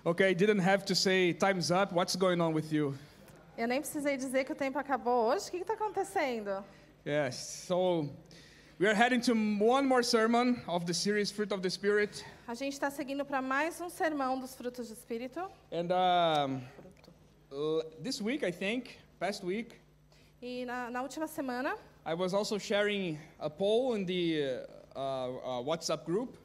Okay, didn't have to say time's up. What's going on with you? Eu nem precisei dizer que o tempo acabou hoje. O que está acontecendo? Yes, so we are heading to one more sermon of the series Fruit of the Spirit. A gente está seguindo para mais um sermão dos frutos do Espírito. And this week, I think, past week, E na última semana, I was also sharing a poll in the WhatsApp group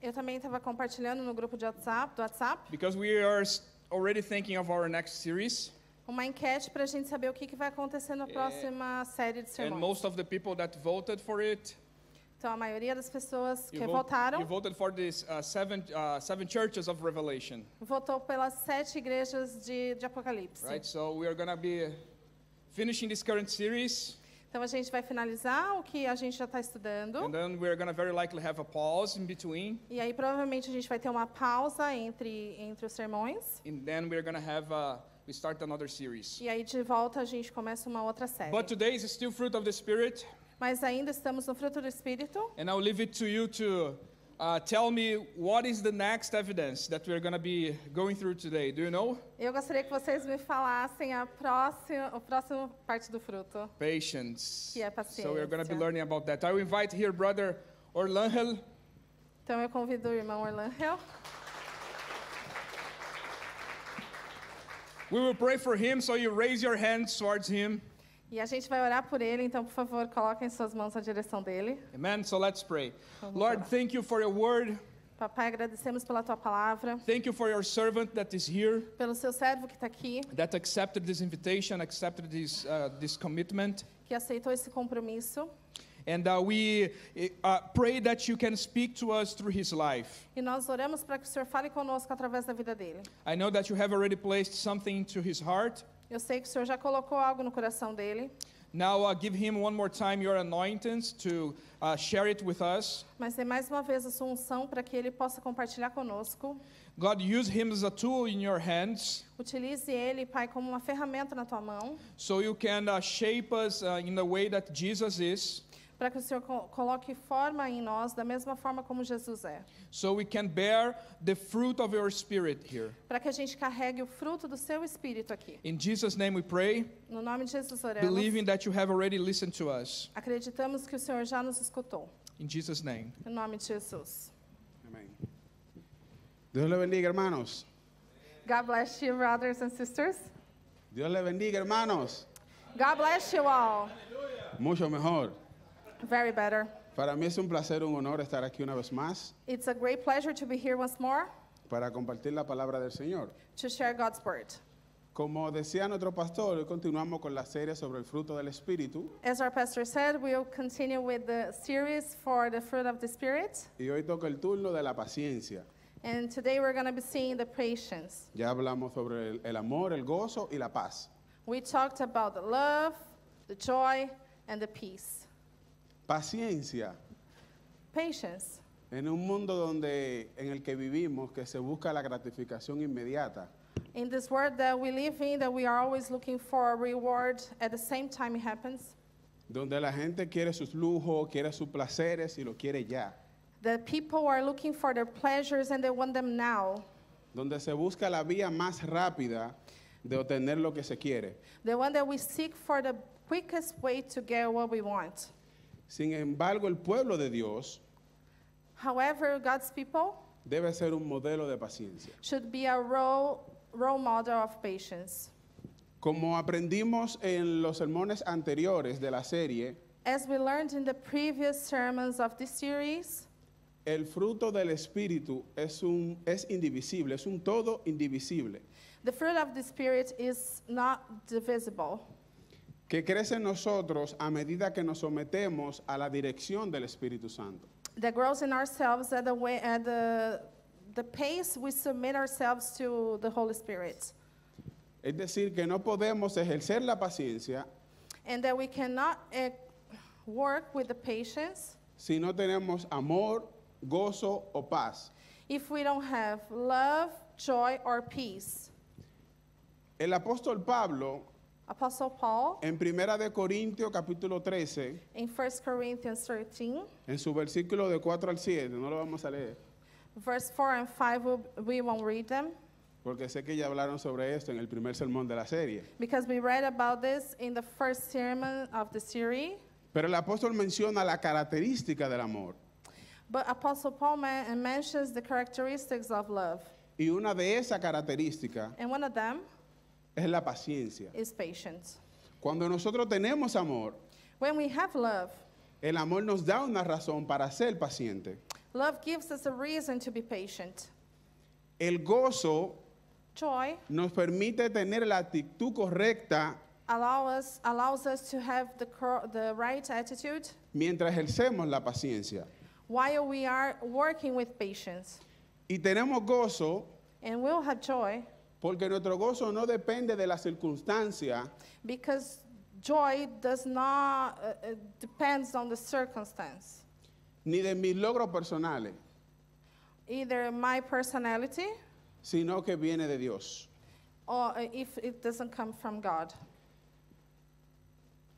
eu também estava compartilhando no grupo de WhatsApp, do WhatsApp, because we are already thinking of our next series. uma enquete para a gente saber o que vai acontecer na próxima série de And sermões. most of the people that voted for it, Então, a maioria das pessoas que you votaram voted for these seven churches of Revelation, votou pelas 7 igrejas de Apocalipse. right? So we are going to be finishing this current series, Então, a gente vai finalizar o que a gente já está estudando. and then we're going to very likely have a pause in between, E aí, provavelmente, a gente vai ter uma pausa entre os sermões. and then we're going to have we start another series. E aí, de volta, a gente começa uma outra série. But today is still Fruit of the Spirit, Mas ainda estamos no fruto do Espírito. and I'll leave it to you to tell me what is the next evidence that we're going to be going through today. Do you know? Eu gostaria que vocês me falassem a próxima parte do fruto, Patience. que é So we're going to be paciência. learning about that. I will invite here Brother Orlangel. Então, eu convido o irmão Orlando. We will pray for him, so you raise your hands towards him. E a gente vai orar por ele, então, por favor, coloquem suas mãos na direção dele. Amen. So let's pray. Vamos Lord, orar. thank you for your word. Papai, agradecemos pela tua palavra, Thank you for your servant that is here, pelo seu servo que está aqui, that accepted this invitation, accepted this commitment. que aceitou esse compromisso. And we pray that you can speak to us through his life. E nós oramos para que o Senhor fale conosco através da vida dele. I know that you have already placed something into his heart. Eu sei que o Senhor já colocou algo no coração dele, Now give him one more time your anointings to share it with us. mas dê mais uma vez a sua unção para que ele possa compartilhar conosco. God, use him as a tool in your hands Utilize ele, Pai, como uma ferramenta na tua mão, so you can shape us in the way that Jesus is, para que o Senhor coloque forma em nós da mesma forma como Jesus é. so we can bear the fruit of your spirit here. Para que a gente carregue o fruto do seu Espírito aqui. In Jesus' name we pray, No nome de Jesus oramos. believing that you have already listened to us. Acreditamos que o Senhor já nos escutou. In Jesus' name. No nome de Jesus. Amén. Dios le bendiga, hermanos. God bless you, brothers and sisters. Dios le bendiga, hermanos. God bless you all. Mucho mejor. Very better. Para mí es un placer, un honor estar aquí una vez más It's a great pleasure to be here once more para compartir la palabra del Señor. to share God's word. Como decía nuestro pastor, hoy continuamos con la serie sobre el fruto del Espíritu As our pastor said, we'll continue with the series for the fruit of the Spirit. y hoy toca el turno de la paciencia. And today we're going to be seeing the patience. Ya hablamos sobre el amor, el gozo y la paz. We talked about the love, the joy, and the peace. Paciencia Patience. en un mundo en el que vivimos, que se busca la gratificación inmediata. In this world that we live in, that we are always looking for a reward at the same time it happens, Donde la gente quiere sus lujos, quiere sus placeres y lo quiere ya. that people are looking for their pleasures and they want them now. Donde se busca la vía más rápida de obtener lo que se quiere. The one that we seek for the quickest way to get what we want. Sin embargo, el pueblo de Dios However, God's people debe ser un modelo de paciencia. should be a role model of patience. Como aprendimos en los sermones anteriores de la serie, As we learned in the previous sermons of this series, el fruto del Espíritu es indivisible, es un todo indivisible, the fruit of the Spirit is not divisible. que crece en nosotros a medida que nos sometemos a la dirección del Espíritu Santo. That grows in ourselves at the pace we submit ourselves to the Holy Spirit. Es decir, que no podemos ejercer la paciencia And that we cannot work with the patience si no tenemos amor, gozo o paz. if we don't have love, joy, or peace. El apóstol Pablo, Apostle Paul, en Primera de Corintios capítulo 13, in 1 Corinthians 13, en su versículo de 4 al 7, no lo vamos a leer, Verse 4 and 5, we won't read them porque sé que ya hablaron sobre esto en el primer sermón de la serie. because we read about this in the first sermon of the series. Pero el apóstol menciona la característica del amor. But Apostle Paul mentions the characteristics of love. Y una de esas características And one of them es la paciencia. is patience. Cuando nosotros tenemos amor, When we have love, el amor nos da una razón para ser paciente. love gives us a reason to be patient. El gozo Joy nos permite tener la actitud correcta allows us to have the right attitude mientras ejercemos la paciencia. while we are working with patience. Y tenemos gozo And we'll have joy porque nuestro gozo no depende de la circunstancia, because joy does not depends on the circumstance, ni de mis logros personales, either my personality sino que viene de Dios. or if it doesn't come from God.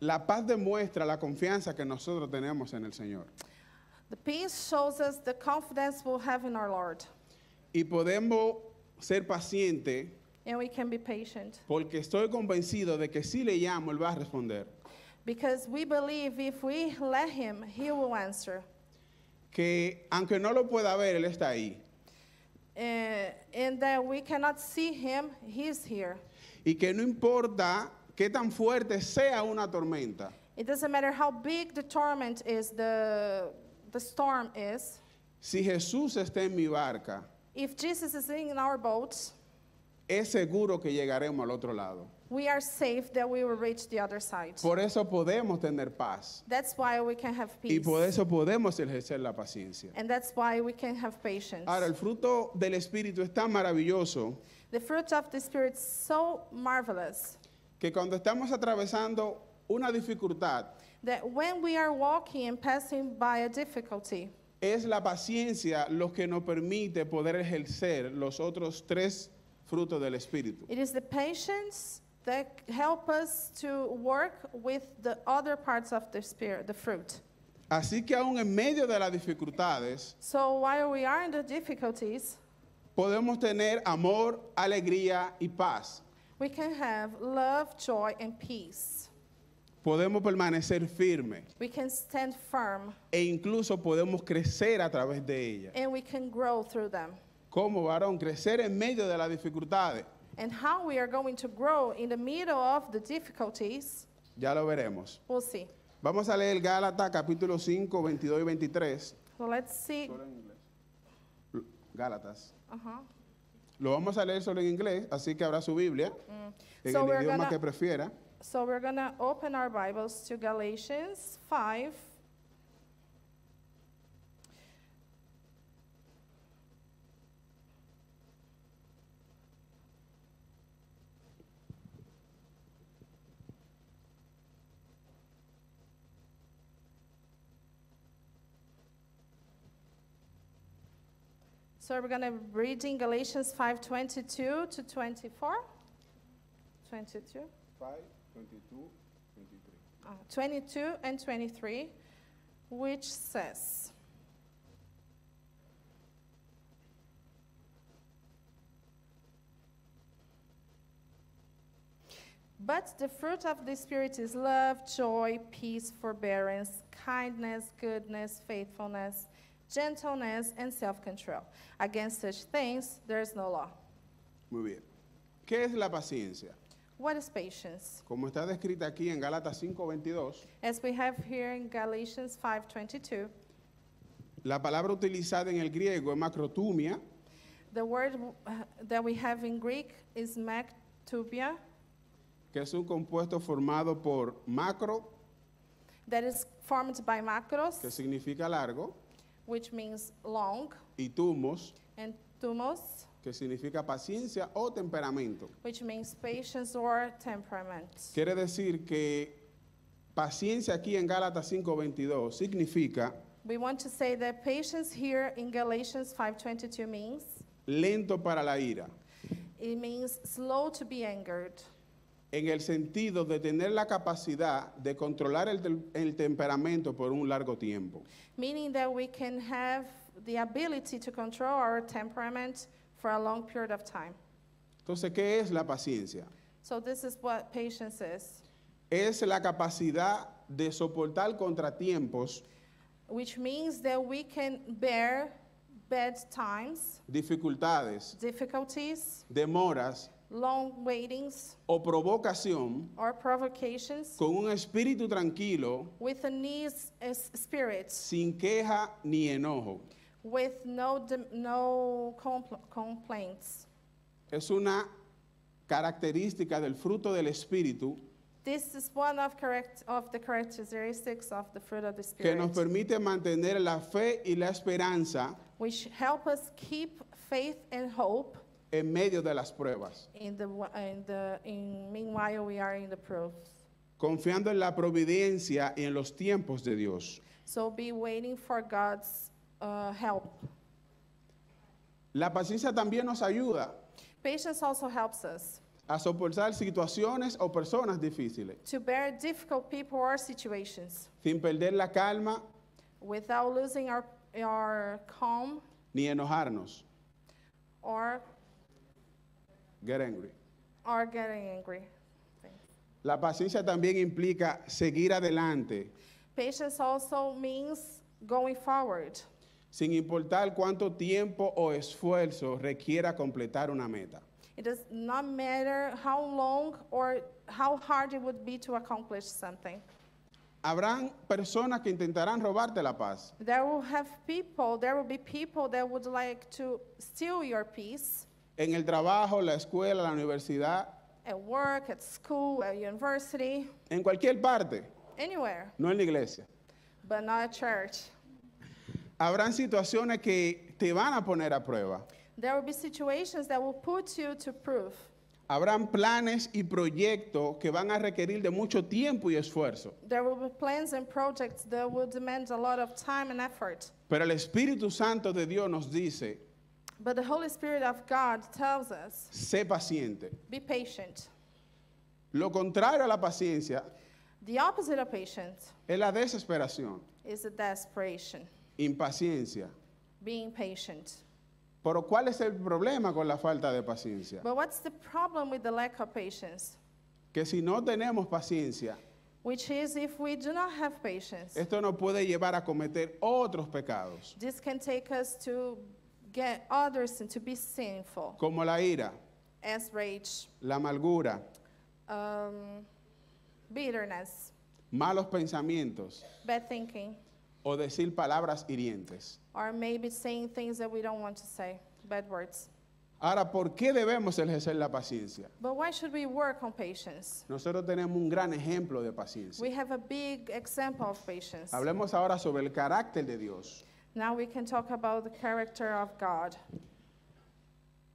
La paz demuestra la confianza que nosotros tenemos en el Señor. The peace shows us the confidence we'll have in our Lord, Y podemos ser pacientes and we can be patient porque estoy convencido de que si le llamo, Él va a responder. because we believe if we let Him, He will answer. Que aunque no lo pueda ver, Él está ahí. And that we cannot see Him, He's here. Y que no importa qué tan fuerte sea una tormenta, It doesn't matter how big the torment is, the storm is. si Jesús está en mi barca, If Jesus is in our boat, es seguro que llegaremos al otro lado. we are safe that we will reach the other side. Por eso podemos tener paz. That's why we can have Y peace. por eso podemos ejercer la paciencia. And that's why we can have patience. Ahora, el fruto del Espíritu es tan maravilloso The fruit of the Spirit is so marvelous que cuando estamos atravesando una dificultad, that when we are walking and passing by a difficulty, es la paciencia lo que nos permite poder ejercer los otros tres frutos del Espíritu. it is the patience that help us to work with the other parts of the Spirit, the fruit. Así que aún en medio de las dificultades, So while we are in the difficulties, podemos tener amor, alegría y paz. we can have love, joy, and peace. Podemos permanecer firmes We can stand firm e incluso podemos crecer a través de ella. and we can grow through them. Como varón, crecer en medio de las dificultades, And how we are going to grow in the middle of the difficulties, ya lo veremos. we'll see. Vamos a leer Gálatas capítulo 5, 22 y 23. So let's see. Solo en inglés. Gálatas. Uh-huh. Lo vamos a leer solo en inglés, así que habrá su Biblia en So el we're idioma gonna- que prefiera. So we're going to open our Bibles to Galatians 5. So we're going to read in Galatians 5:22 to 24. 22. 5, 22, 23. 22 and 23, which says, "But the fruit of the Spirit is love, joy, peace, forbearance, kindness, goodness, faithfulness, gentleness, and self-control. Against such things there is no law." Muy bien. ¿Qué es la paciencia? What is patience? Como está descrita aquí en Gálatas 5:22, As we have here in Galatians 5:22, la palabra utilizada en el griego es macrotumia, the word that we have in Greek is maktubia, que es un compuesto formado por macro, that is formed by que makros, significa largo, which means long, y tumos, and thumos, que significa paciencia o temperamento. which means patience or temperament. Quiere decir que paciencia aquí en Gálatas 5:22 significa We want to say that patience here in Galatians 5:22 means lento para la ira, it means slow to be angered, en el sentido de tener la capacidad de controlar el temperamento por un largo tiempo. meaning that we can have the ability to control our temperament for a long period of time. Entonces, ¿qué es la paciencia? So this is what patience is, Es la capacidad de soportar contratiempos, which means that we can bear bad times, dificultades, difficulties, demoras long waitings, o provocación or provocations con un espíritu tranquilo, with an ease spirit, sin queja ni enojo. with no complaints. Es una característica del fruto del espíritu This is one of the characteristics of the fruit of the que Spirit, nos permite mantener la fe y la esperanza which help us keep faith and hope en medio de las pruebas, meanwhile we are in the proofs. confiando en la providencia y en los tiempos de Dios. So be waiting for God's help. La paciencia también nos ayuda Patience also helps us a soportar situaciones o personas difíciles, to bear difficult people or situations sin perder la calma without losing our calm ni enojarnos. or Get angry. getting angry. La paciencia también implica seguir adelante, Patience also means going forward, sin importar cuánto tiempo o esfuerzo requiera completar una meta. it does not matter how long or how hard it would be to accomplish something. Habrán personas que intentarán robarte la paz, There will be people that would like to steal your peace en el trabajo, la escuela, la universidad, at work, at school, at university, en cualquier parte, anywhere, no en la iglesia. but not at church. Habrán situaciones que te van a poner a prueba. There will be situations that will put you to proof. Habrán planes y proyectos que van a requerir de mucho tiempo y esfuerzo. There will be plans and projects that will demand a lot of time and effort. Pero el Espíritu Santo de Dios nos dice, But the Holy Spirit of God tells us, sé paciente. be patient. Lo contrario a la paciencia The opposite of patience es la desesperación, is a desperation, impaciencia. being patient. Pero ¿cuál es el problema con la falta de paciencia? But what's the problem with the lack of patience? Que si no tenemos paciencia, Which is, if we do not have patience, esto nos puede llevar a cometer otros pecados, this can take us to get others and to be sinful, como la ira, as rage, la amargura, bitterness, malos pensamientos bad thinking, o decir palabras hirientes. or maybe saying things that we don't want to say, bad words. Ahora, ¿por qué debemos ejercer la paciencia? But why should we work on patience? Nosotros tenemos un gran ejemplo de paciencia. We have a big example of patience. Hablemos ahora sobre el carácter de Dios. Now we can talk about the character of God.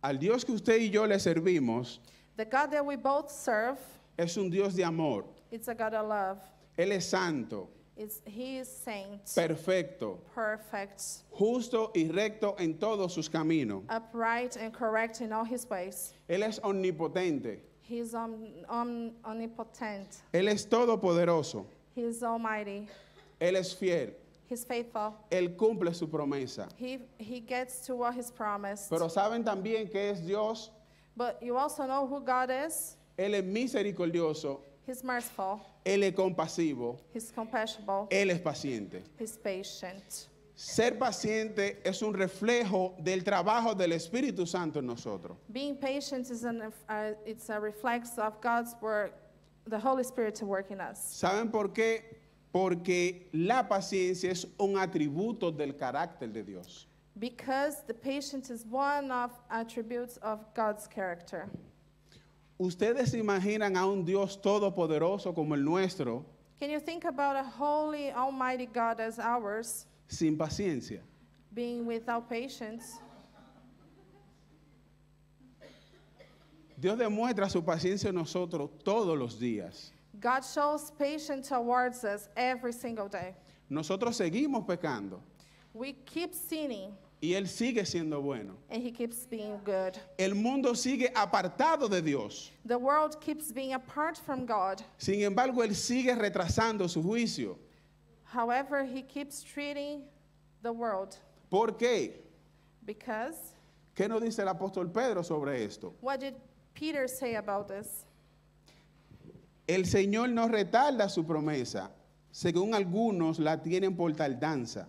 Al Dios que usted y yo le servimos The God that we both serve, es un Dios de amor. it's a God of love. Él es santo, He is saint, perfecto, perfect, justo y recto en todos sus caminos. upright, and correct in all his ways. Él es omnipotente. He is omnipotent. Él es todopoderoso. He is almighty. Él es fiel. He's faithful. Él cumple su promesa. He gets to what he's promised. Pero ¿saben también que es Dios? But you also know who God is. Él es misericordioso. He's merciful. Él es compasivo. He's compassionate. Él es paciente. He's patient. Ser paciente es un reflejo del trabajo del Espíritu Santo en nosotros. Being patient is it's a reflex of God's work, the Holy Spirit to work in us. ¿Saben por qué? Porque la paciencia es un atributo del carácter de Dios. Because the patience is one of attributes of God's character. ¿Ustedes se imaginan a un Dios todopoderoso como el nuestro Can you think about a holy, almighty God as ours sin paciencia? being without patience? Dios demuestra su paciencia en nosotros todos los días. God shows patience towards us every single day. Nosotros seguimos pecando We keep sinning, y Él sigue siendo bueno. and He keeps being good. El mundo sigue apartado de Dios. The world keeps being apart from God. Sin embargo, Él sigue retrasando su juicio. However, He keeps treating the world. ¿Por qué? Because ¿Qué nos dice el apóstol Pedro sobre esto? what did Peter say about this? El Señor no retarda su promesa, según algunos la tienen por tardanza,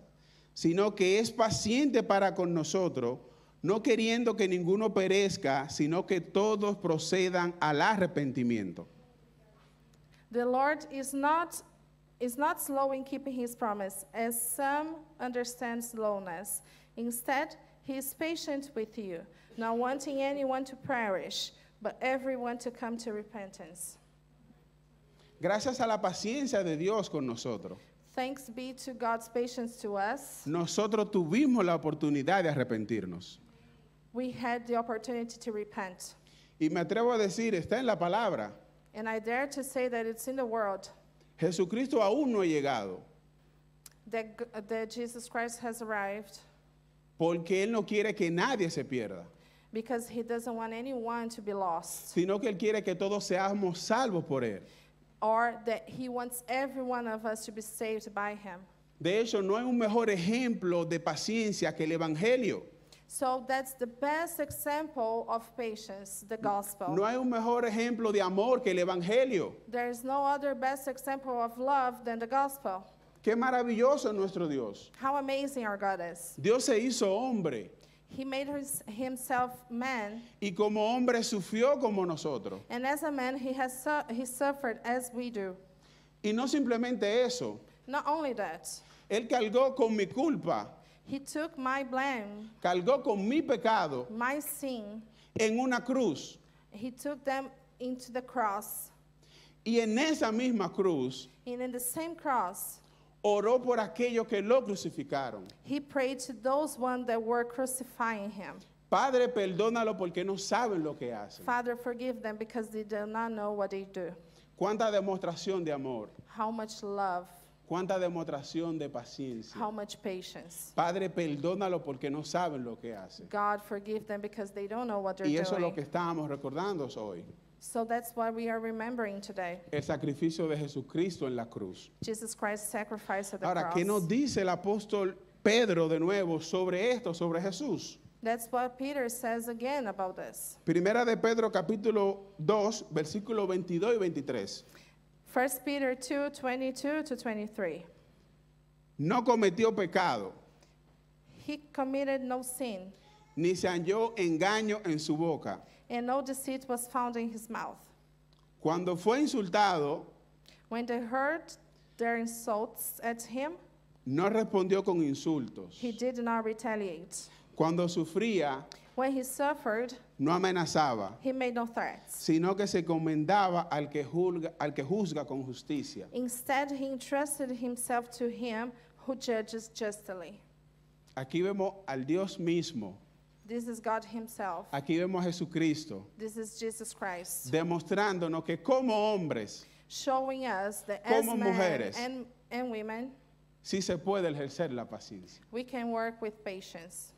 sino que es paciente para con nosotros, no queriendo que ninguno perezca, sino que todos procedan al arrepentimiento. The Lord is not slow in keeping his promise, as some understand slowness. Instead, he is patient with you, not wanting anyone to perish, but everyone to come to repentance. Gracias a la paciencia de Dios con nosotros, Thanks be to God's patience to us. nosotros tuvimos la oportunidad de arrepentirnos. We had the opportunity to repent. Y me atrevo a decir, está en la palabra, And I dare to say that it's in the world Jesucristo aún no ha llegado, that Jesus Christ has arrived, porque Él no quiere que nadie se pierda, because he doesn't want anyone to be lost, sino que Él quiere que todos seamos salvos por Él. or that he wants every one of us to be saved by him. De hecho, no hay un mejor ejemplo de paciencia que el Evangelio. So that's the best example of patience, the gospel. No hay un mejor ejemplo de amor que el Evangelio. There is no other best example of love than the gospel. Qué maravilloso es nuestro Dios. How amazing our God is. Dios se hizo hombre He made himself man, y como hombre sufrió como nosotros. and as a man, he suffered as we do. Y no simplemente eso, Not only that, Él cargó con mi culpa, he took my blame, cargó con mi pecado my sin, en una cruz. he took them into the cross. Y en esa misma cruz And in the same cross, oró por aquellos que lo crucificaron. he prayed to those ones that were crucifying him. Padre, perdónalo porque no saben lo que hacen. Father, forgive them because they do not know what they do. Cuánta demostración de amor, How much love, cuánta demostración de paciencia. how much patience. Padre, perdónalo porque no saben lo que hacen. God, forgive them because they don't know what they're Y eso es lo doing. que estábamos recordando hoy. So that's what we are remembering today. El sacrificio de Jesucristo en la cruz. Jesus Christ's sacrifice at the Ahora, ¿qué nos cross. dice el apóstol Pedro de nuevo sobre esto, sobre Jesús? That's what Peter says again about this. Primera de Pedro capítulo 2, versículos 22 y 23. 1 Peter 2, 22 to 23. No cometió pecado, He committed no sin, ni se halló engaño en su boca. and no deceit was found in his mouth. Cuando fue insultado, When they heard their insults at him, no respondió con insultos. he did not retaliate. Cuando sufría, When he suffered, no amenazaba, he made no threats. sino que se encomendaba al que juzga con justicia. Instead, he entrusted himself to him who judges justly. Aquí vemos al Dios mismo, This is God himself. aquí vemos a Jesucristo, This is Jesus Christ, demostrándonos que como hombres showing us that as Como men mujeres. and women, sí se puede ejercer la paciencia. we can work with patience.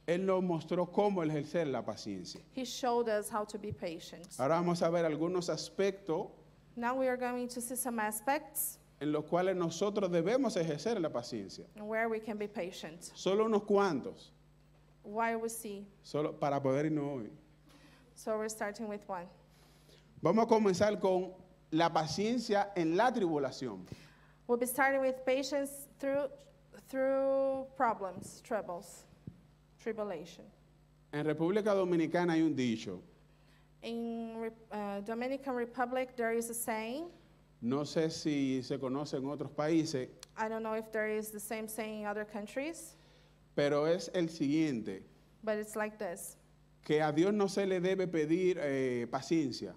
Él nos mostró cómo ejercer la paciencia. He showed us how to be patient. Ahora vamos a ver algunos aspectos Now we are going to see some aspects en los cuales nosotros debemos ejercer la paciencia. where we can be patient. Solo unos cuantos, Why we see. solo para poder irnos hoy. So we're starting with one. Vamos a comenzar con la paciencia en la tribulación. We'll be starting with patience through problems, troubles, tribulation. En República Dominicana hay un dicho, In Dominican Republic, there is a saying. no sé si se conoce en otros países, I don't know if there is the same saying in other countries, pero es el siguiente, but it's like this. que a Dios no se le debe pedir paciencia,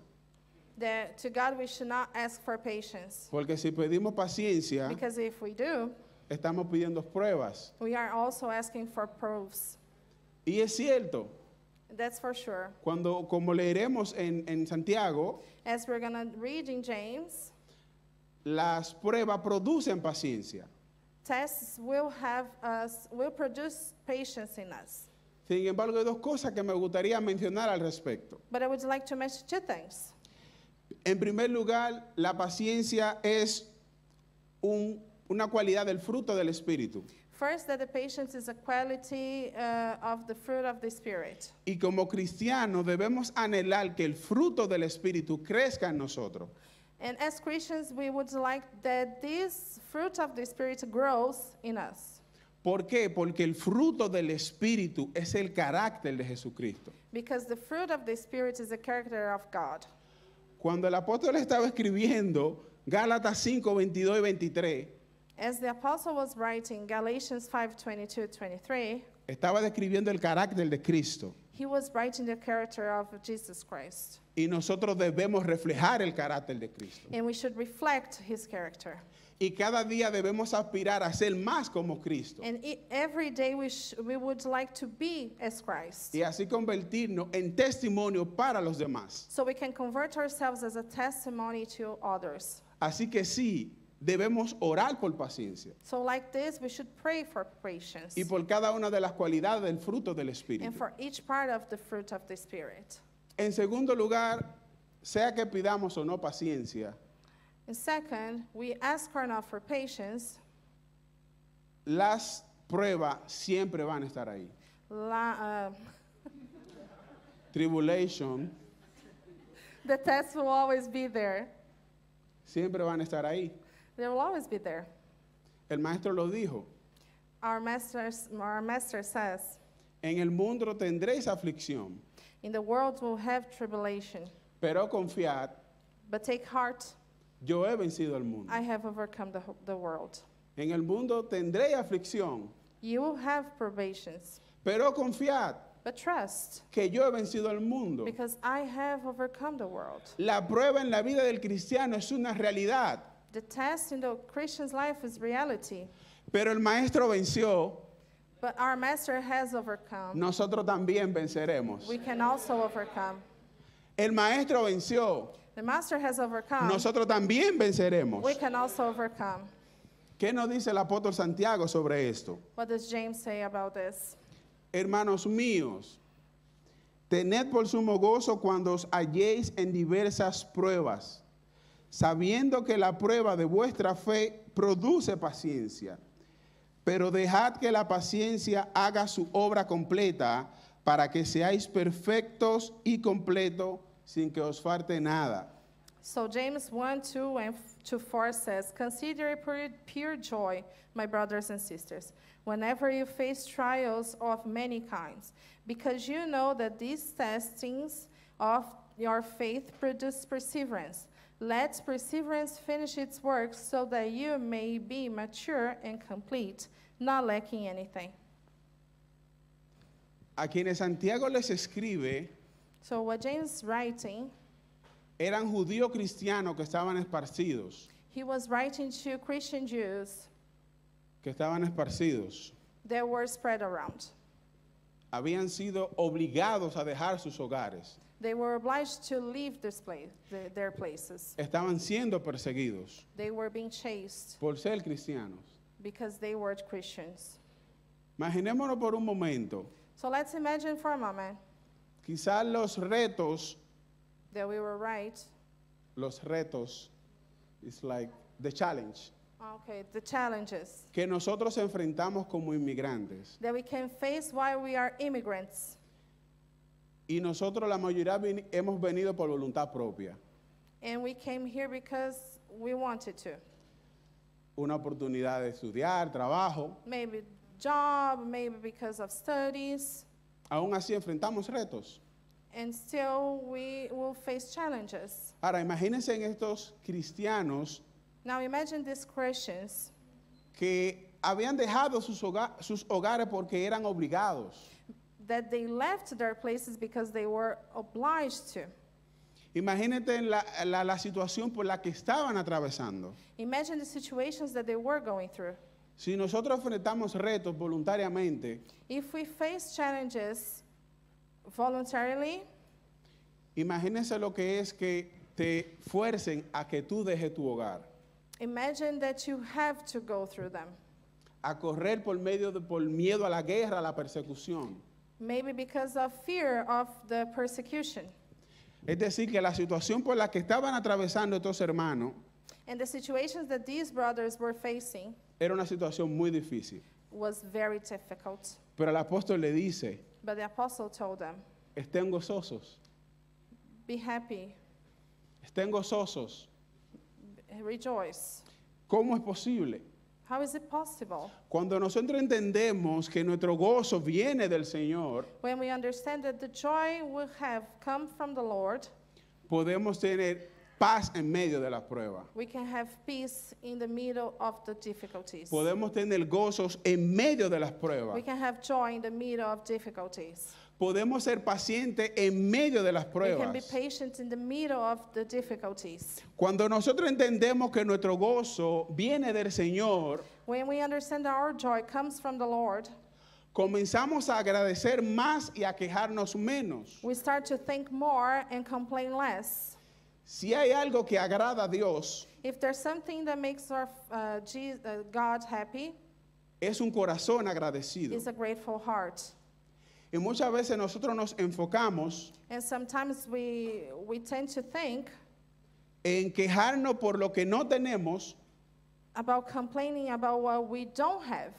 That to God we should not ask for patience, porque si pedimos paciencia, because if we do, estamos pidiendo pruebas. we are also asking for proofs. Y es cierto, That's for sure. cuando, como leeremos en Santiago, As we're going to read in James, las pruebas producen paciencia. tests will produce patience in us. Sin embargo, hay dos cosas que me gustaría mencionar al respecto. But I would like to mention two things. En primer lugar, la paciencia es una cualidad del fruto del Espíritu. First, that the patience is a quality of the fruit of the Spirit. Y como cristianos debemos anhelar que el fruto del Espíritu crezca en nosotros. And as Christians, we would like that this fruit of the Spirit grows in us. ¿Por qué? Porque el fruto del Espíritu es el carácter de Jesucristo. Because the fruit of the Spirit is the character of God. Cuando el apóstol estaba escribiendo Gálatas 5, 22 y 23, As the apostle was writing Galatians 5:22-23, estaba describiendo el carácter de Cristo. he was writing the character of Jesus Christ. Y nosotros debemos reflejar el carácter de Cristo. And we should reflect his character. Y cada día debemos aspirar a ser más como Cristo. And every day we would like to be as Christ. Y así convertirnos en testimonio para los demás. So we can convert ourselves as a testimony to others. Así que sí, debemos orar por paciencia So like this, we should pray for patience. y por cada una de las cualidades del fruto del And Espíritu. for each part of the fruit of the Spirit. En segundo lugar, sea que pidamos o no paciencia, And second, we ask or not for patience. las pruebas siempre van a estar ahí. Tribulation The test will always be there. siempre van a estar ahí. They will always be there. El maestro lo dijo, Our master says, en el mundo tendréis aflicción, in the world we'll have tribulation, pero confiad, but take heart, yo he vencido al mundo. I have overcome the world. En el mundo tendréis aflicción, You will have probations, pero confiad but trust, que yo he vencido al mundo. because I have overcome the world. La prueba en la vida del cristiano es una realidad, The test in the Christian's life is reality, pero el maestro venció, but our master has overcome. nosotros también venceremos. We can also overcome. El maestro venció, The master has overcome. nosotros también venceremos. We can also overcome. ¿Qué nos dice el apóstol Santiago sobre esto? What does James say about this? Hermanos míos, tened por sumo gozo cuando os halléis en diversas pruebas, sabiendo que la prueba de vuestra fe produce paciencia. Pero dejad que la paciencia haga su obra completa para que seáis perfectos y completos sin que os falte nada. So James 1:2-4 says, Consider it pure joy, my brothers and sisters, whenever you face trials of many kinds, because you know that these testings of your faith produce perseverance. Let perseverance finish its work so that you may be mature and complete, not lacking anything. A quienes Santiago les escribe So what James is writing, eran judíos cristianos que estaban esparcidos, he was writing to Christian Jews that were spread around. habían sido obligados a dejar sus hogares, They were obliged to leave their places. estaban siendo perseguidos They were being chased por ser cristianos. because they were Christians. Imaginémonos por un momento, So let's imagine for a moment quizás los retos is like the challenge Okay, the challenges que nosotros enfrentamos como inmigrantes. that we can face while we are immigrants. Y nosotros la mayoría hemos venido por voluntad propia. And we came here because we wanted to. Una oportunidad de estudiar, trabajo. Maybe job, maybe because of studies. Aún así enfrentamos retos. And still we will face challenges. Ahora, imagínense en estos cristianos Now imagine these Christians que habían dejado sus hogares porque eran obligados. that they left their places because they were obliged to. Imagínate la situación por la que estaban atravesando. Imagine the situations that they were going through. Si nosotros enfrentamos retos voluntariamente, If we face challenges voluntarily, imagínense lo que es que te fuercen a que tú dejes tu hogar, imagine that you have to go through them. a correr por miedo a la guerra, a la persecución. Maybe because of fear of the persecution. Es decir, que la situación por la que estaban atravesando estos hermanos And the situations that these brothers were facing, era una situación muy difícil. was very difficult. Pero el apóstol le dice, But the apostle told them, estén gozosos, be happy, estén gozosos. rejoice. ¿Cómo es posible? How is it possible? Cuando nosotros entendemos que nuestro gozo viene del Señor, When we understand that the joy we have come from the Lord, podemos tener paz en medio de la prueba. we can have peace in the middle of the difficulties. Podemos tener gozos en medio de las We pruebas. can have joy in the middle of difficulties. Podemos ser pacientes en medio de las We can be pruebas. patient in the middle of the difficulties. Cuando nosotros entendemos que nuestro gozo viene del Señor, When we understand that our joy comes from the Lord, comenzamos a agradecer más y a quejarnos menos. we start to think more and complain less. Si hay algo que agrada a Dios, If there's something that makes our God happy, es un corazón agradecido. it's a grateful heart. Y muchas veces nosotros nos enfocamos And sometimes we tend to think en quejarnos por lo que no tenemos about complaining about what we don't have,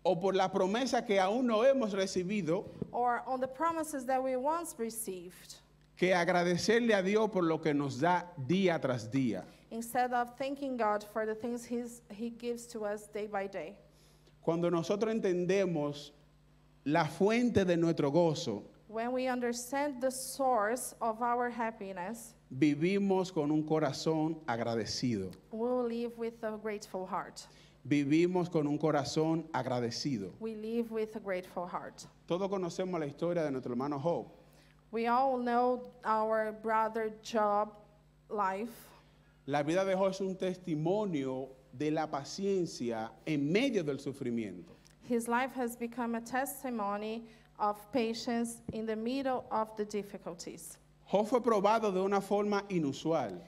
o por la promesa que aún no hemos recibido, or on the promises that we once received, que agradecerle a Dios por lo que nos da día tras día. instead of thanking God for the things He gives to us day by day. Cuando nosotros entendemos la fuente de nuestro gozo, When we understand the source of our happiness, vivimos con un corazón agradecido. we will live with a grateful heart. Vivimos con un corazón agradecido. We live with a grateful heart. Todos conocemos la historia de nuestro hermano Job. We all know our brother Job life. La vida de Job es un testimonio de la paciencia en medio del sufrimiento. His life has become a testimony of patience in the middle of the difficulties. Job fue probado de una forma inusual.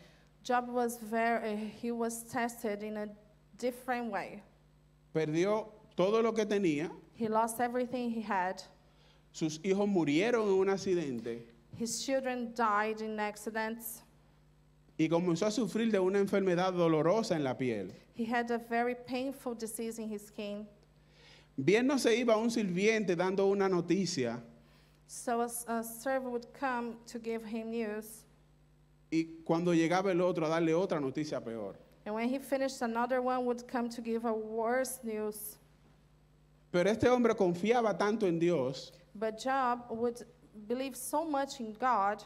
Job he was tested in a different way. Perdió todo lo que tenía. He lost everything he had. Sus hijos murieron en un accidente His children died in accidents. y comenzó a sufrir de una enfermedad dolorosa en la piel. He had a very painful disease in his skin. Bien no se iba un sirviente dando una noticia So a servant would come to give him news. y cuando llegaba el otro a darle otra noticia peor. And when he finished, another one would come to give a worse news. Pero este hombre confiaba tanto en Dios But Job would believe so much in God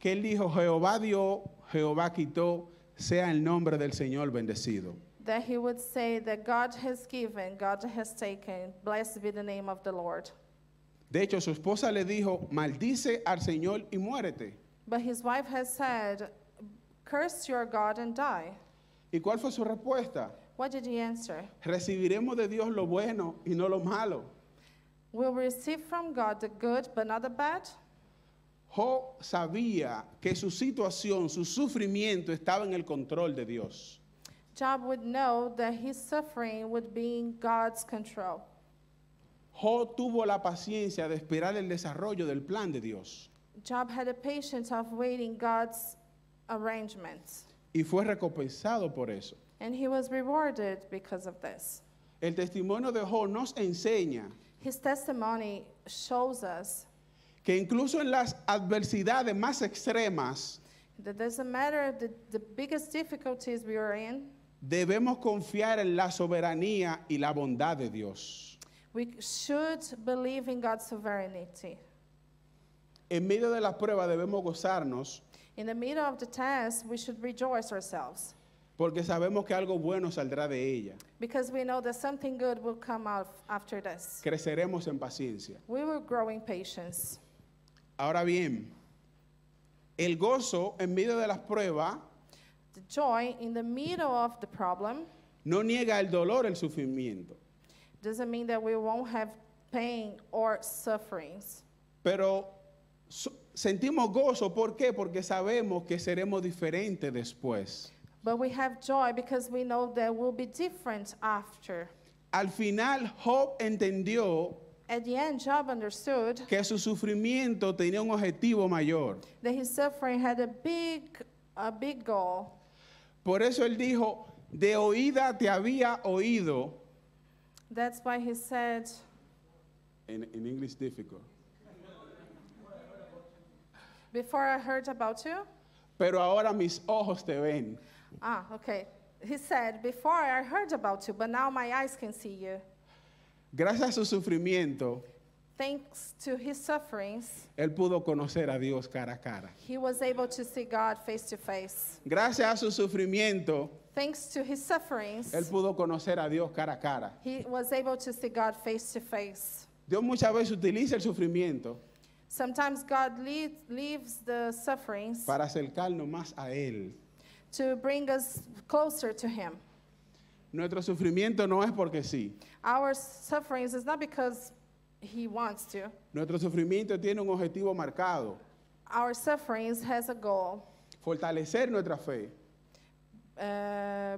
que él dijo, Jehová dio, Jehová quitó, sea el nombre del Señor bendecido. that he would say that God has given, God has taken, blessed be the name of the Lord. De hecho, su esposa le dijo, maldice al Señor y muérete. But his wife has said, curse your God and die. ¿Y cuál fue su respuesta? What did he answer? Recibiremos de Dios lo bueno y no lo malo. Will we receive from God the good but not the bad? Job sabía que su situación, su sufrimiento estaba en el control de Dios. Job would know that his suffering would be in God's control. Job tuvo la paciencia de esperar el desarrollo del plan de Dios Job had a patience of waiting God's arrangements, y fue recompensado por eso. and he was rewarded because of this. El testimonio de Job nos enseña His testimony shows us que incluso en las adversidades más extremas that doesn't matter the biggest difficulties we are in, debemos confiar en la soberanía y la bondad de Dios. we should believe in God's sovereignty. En medio de la prueba debemos gozarnos In the middle of the test, we should rejoice ourselves porque sabemos que algo bueno saldrá de ella. because we know that something good will come out after this. Creceremos en paciencia. We will grow in patience. Ahora bien, el gozo en medio de las pruebas The joy in the middle of the problem no niega el dolor, el sufrimiento, doesn't mean that we won't have pain or sufferings. pero sentimos gozo, ¿por qué? Porque sabemos que seremos diferentes después. But we have joy because we know that we'll be different after. Al final, Job entendió At the end, Job understood que su sufrimiento tenía un objetivo mayor. that his suffering had a big goal. Por eso él dijo, de oída te había oído, That's why he said, In English difficult. before I heard about you. Pero ahora mis ojos te ven. Okay. He said, before I heard about you, but now my eyes can see you. Gracias a su sufrimiento, Thanks to his sufferings, él pudo conocer a Dios cara a cara. he was able to see God face to face. Gracias a su sufrimiento, Thanks to his sufferings, él pudo conocer a Dios cara a cara. he was able to see God face to face. Dios muchas veces utiliza el sufrimiento Sometimes God leaves the sufferings para acercarnos más a Él. to bring us closer to him. Nuestro sufrimiento no es porque sí. Our sufferings is not because he wants to. Nuestro sufrimiento tiene un objetivo marcado, Our sufferings has a goal, fortalecer nuestra fe,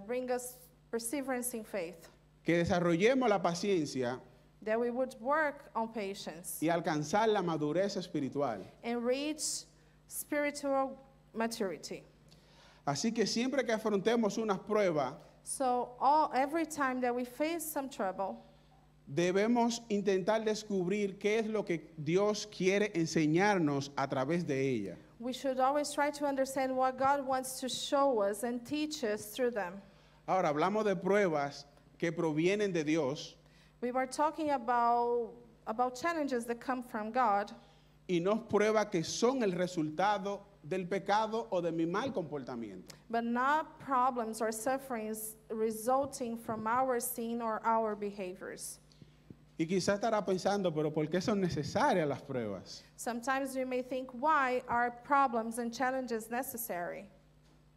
bring us perseverance in faith, que desarrollemos la paciencia that we would work on patience y alcanzar la madurez espiritual. and reach spiritual maturity. Así que siempre que afrontemos unas pruebas, So every time that we face some trouble, debemos intentar descubrir qué es lo que Dios quiere enseñarnos a través de ella. we should always try to understand what God wants to show us and teach us through them. Ahora hablamos de pruebas que provienen de Dios We were talking about challenges that come from God, y no pruebas que son el resultado del pecado o de mi mal comportamiento. but not problems or sufferings resulting from our sin or our behaviors. Y quizás estará pensando, pero ¿por qué son necesarias las pruebas? Sometimes we may think, why are problems and challenges necessary?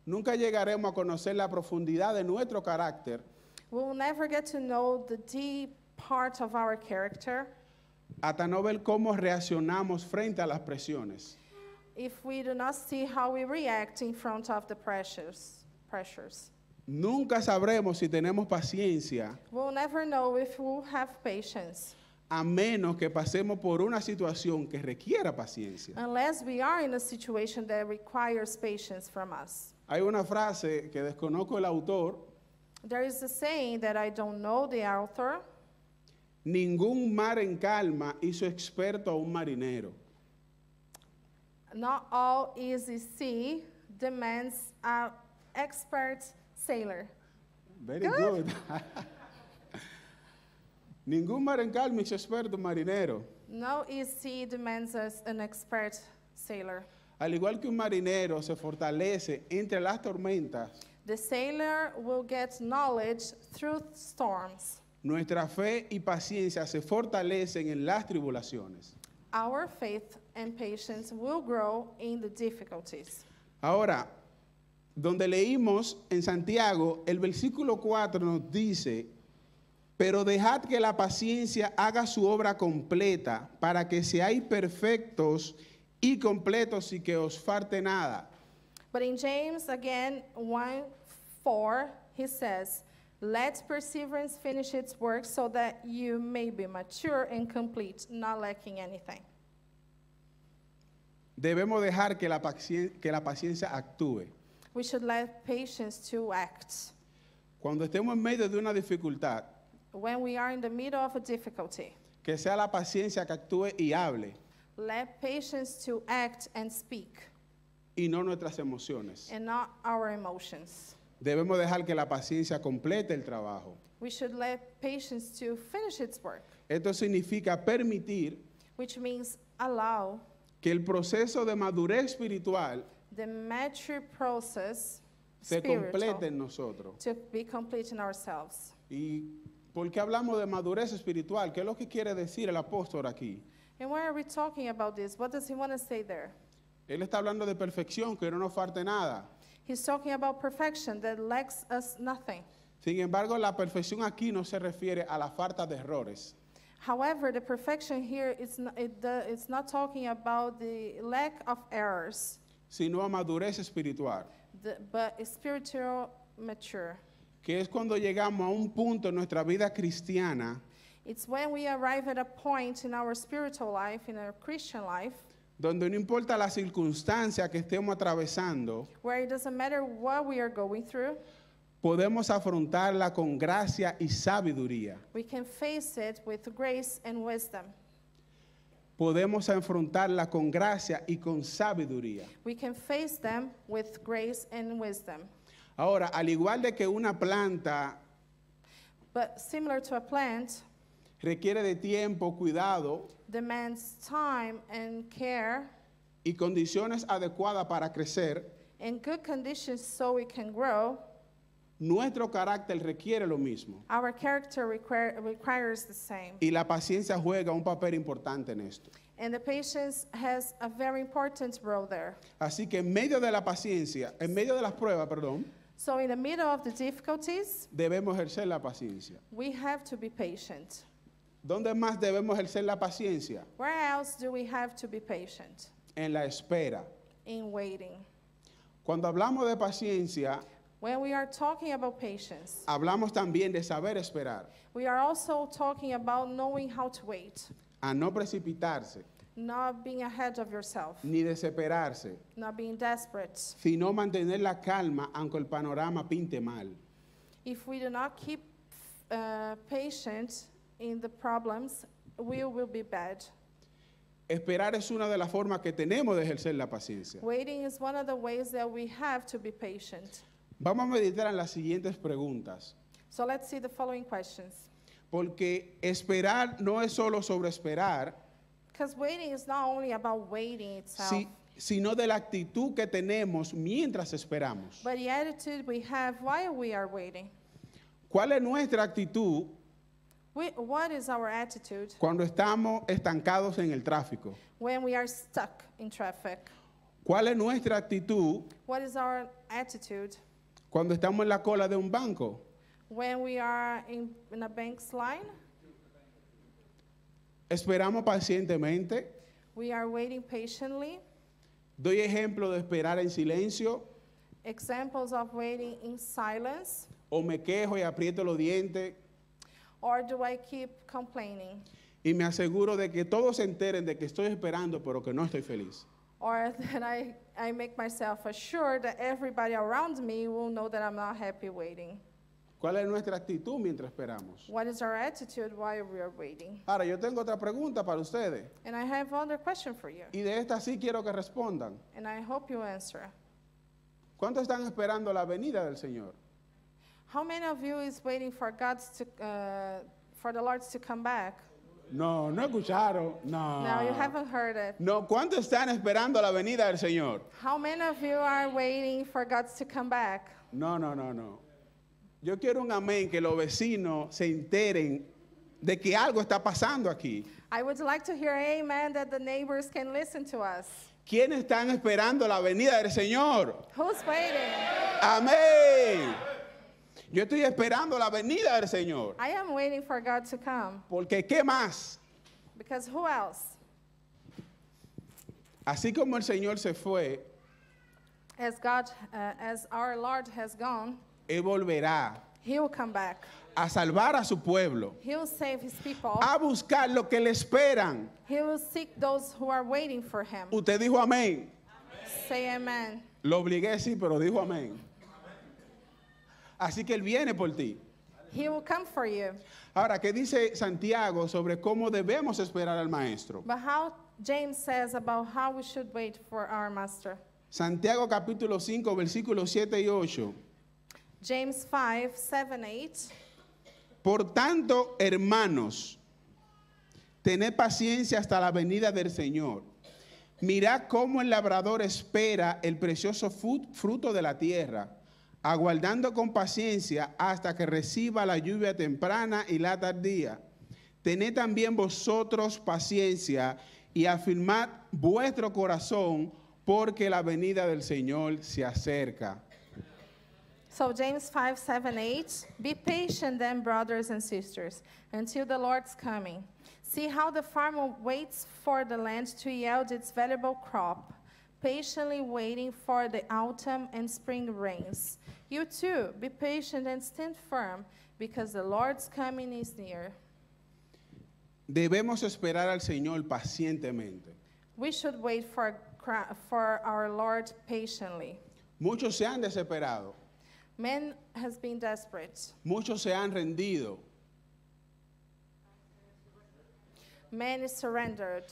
Nunca llegaremos a conocer la profundidad de nuestro carácter We will never get to know the deep part of our character hasta no ver cómo reaccionamos frente a las presiones. if we do not see how we react in front of the pressures. Nunca sabremos si tenemos paciencia We'll never know if we'll have patience a menos que pasemos por una situación que requiera paciencia. unless we are in a situation that requires patience from us. Hay una frase que desconozco el autor: There is a saying that I don't know the author. ningún mar en calma hizo experto a un marinero. Not all easy sea demands an expert sailor. Very good. Ningún mar en calma hizo experto un marinero. No easy sea demands an expert sailor. Al igual que un marinero se fortalece entre las tormentas, The sailor will get knowledge through storms. nuestra fe y paciencia se fortalecen en las tribulaciones. Our faith and patience will grow in the difficulties. Ahora, donde leímos en Santiago, el versículo 4 nos dice: pero dejad que la paciencia haga su obra completa, para que seáis perfectos y completos y que os falte nada. But in James, again, 1:4, he says, let perseverance finish its work so that you may be mature and complete, not lacking anything. Debemos dejar que la paciencia actúe. We should let patience to act. Cuando estemos en medio de una dificultad, When we are in the middle of a difficulty, que sea la paciencia que actúe y hable, let patience to act and speak, y no nuestras emociones. and not our emotions. Debemos dejar que la paciencia complete el trabajo. We should let patience to finish its work, Esto significa permitir which means allow que el proceso de madurez espiritual the mature process se complete spiritual en nosotros. to be complete in ourselves. ¿Y por qué hablamos de madurez espiritual? ¿Qué es lo que quiere decir el apóstol aquí? And why are we talking about this? What does he want to say there? Él está hablando de perfección, que no nos falte nada. He's talking about perfection that lacks us nothing. Sin embargo, la perfección aquí no se refiere a la falta de errores, However, the perfection here is not, it's not talking about the lack of errors, sino a madurez espiritual, but spiritual mature. que es cuando llegamos a un punto en nuestra vida cristiana It's when we arrive at a point in our spiritual life, in our Christian life, donde no importa la circunstancia que estemos atravesando, where it doesn't matter what we are going through, podemos afrontarla con gracia y sabiduría. We can face it with grace and wisdom. Podemos afrontarla con gracia y con sabiduría. We can face them with grace and wisdom. Ahora, al igual de que una planta But similar to a plant, requiere de tiempo, cuidado demands time and care y condiciones adecuadas para crecer, and good conditions so we can grow, nuestro carácter requiere lo mismo. our character requires the same. Y la paciencia juega un papel importante en esto. And the patience has a very important role there. Así que en medio de la paciencia, en medio de las pruebas, perdón, So in the middle of the difficulties, debemos ejercer la paciencia. we have to be patient. ¿Dónde más debemos ejercer la paciencia? Where else do we have to be patient? En la espera. In waiting. Cuando hablamos de paciencia, When we are talking about patience, hablamos también de saber esperar, we are also talking about knowing how to wait, a no precipitarse, not being ahead of yourself, ni desesperarse, not being desperate. sino mantener la calma aunque el panorama pinte mal. If we do not keep patient in the problems, we will be bad. Esperar es una de las formas que tenemos de ejercer la paciencia. Waiting is one of the ways that we have to be patient. Vamos a meditar en las siguientes preguntas, So let's see the following questions. porque esperar no es solo sobre esperar, Because waiting is not only about waiting itself, sino de la actitud que tenemos mientras esperamos. but the attitude we have while we are waiting. ¿Cuál es nuestra actitud What is our attitude cuando estamos estancados en el tráfico? when we are stuck in traffic? ¿Cuál es nuestra actitud What is our attitude cuando estamos en la cola de un banco? when we are in a bank's line? ¿Esperamos pacientemente? We are waiting patiently. ¿Doy ejemplo de esperar en silencio? Examples of waiting in silence. ¿O me quejo y aprieto los dientes Or do I keep complaining? y me aseguro de que todos se enteren de que estoy esperando pero que no estoy feliz? Or that I make myself assured that everybody around me will know that I'm not happy waiting. ¿Cuál es nuestra actitud mientras esperamos? What is our attitude while we are waiting? Ahora, yo tengo otra pregunta para ustedes And I have another question for you, y de esta sí quiero que respondan. and I hope you answer. ¿Cuántos están esperando la venida del Señor? How many of you is waiting for for the Lord to come back? No, no escucharon. No. No, you haven't heard it. No, ¿cuántos están esperando la venida del Señor? How many of you are waiting for God to come back? No, no, no, no. Yo quiero un amén, que los vecinos se enteren de que algo está pasando aquí. I would like to hear amen that the neighbors can listen to us. ¿Quiénes están esperando la venida del Señor? Who's waiting? Amén. Yo estoy esperando la venida del Señor. I am waiting for God to come. Porque ¿qué más? Because who else? Así como el Señor se fue, As our Lord has gone, Él volverá He will come back. a salvar a su pueblo, He will save His people. a buscar lo que le esperan. He will seek those who are waiting for Him. Usted dijo amén. Say amen. Lo obligué, sí, pero dijo amén. Así que Él viene por ti. He will come for you. Ahora, ¿qué dice Santiago sobre cómo debemos esperar al Maestro? But how James says about how we should wait for our Master. Santiago capítulo 5, versículos 7 y 8. James 5, 7, 8. Por tanto, hermanos, tened paciencia hasta la venida del Señor. Mirad cómo el labrador espera el precioso fruto de la tierra, aguardando con paciencia hasta que reciba la lluvia temprana y la tardía. Tened también vosotros paciencia y afirmad vuestro corazón, porque la venida del Señor se acerca. So James 5, 7, 8. Be patient then, brothers and sisters, until the Lord's coming. See how the farmer waits for the land to yield its valuable crop, patiently waiting for the autumn and spring rains. You too, be patient and stand firm, because the Lord's coming is near. Debemos esperar al Señor pacientemente. We should wait for our Lord patiently. Muchos se han desesperado. Man has been desperate. Muchos se han rendido, Man is surrendered.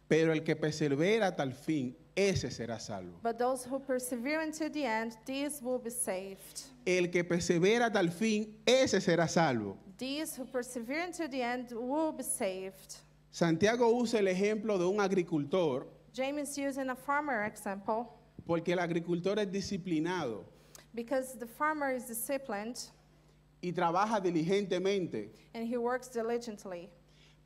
pero el que persevera hasta el fin, ese será salvo. But those who persevere until the end, these will be saved. El que persevera hasta el fin, ese será salvo. These who persevere until the end will be saved. Santiago usa el ejemplo de un agricultor James is using a farmer example porque el agricultor es disciplinado because the farmer is disciplined y trabaja diligentemente, and he works diligently.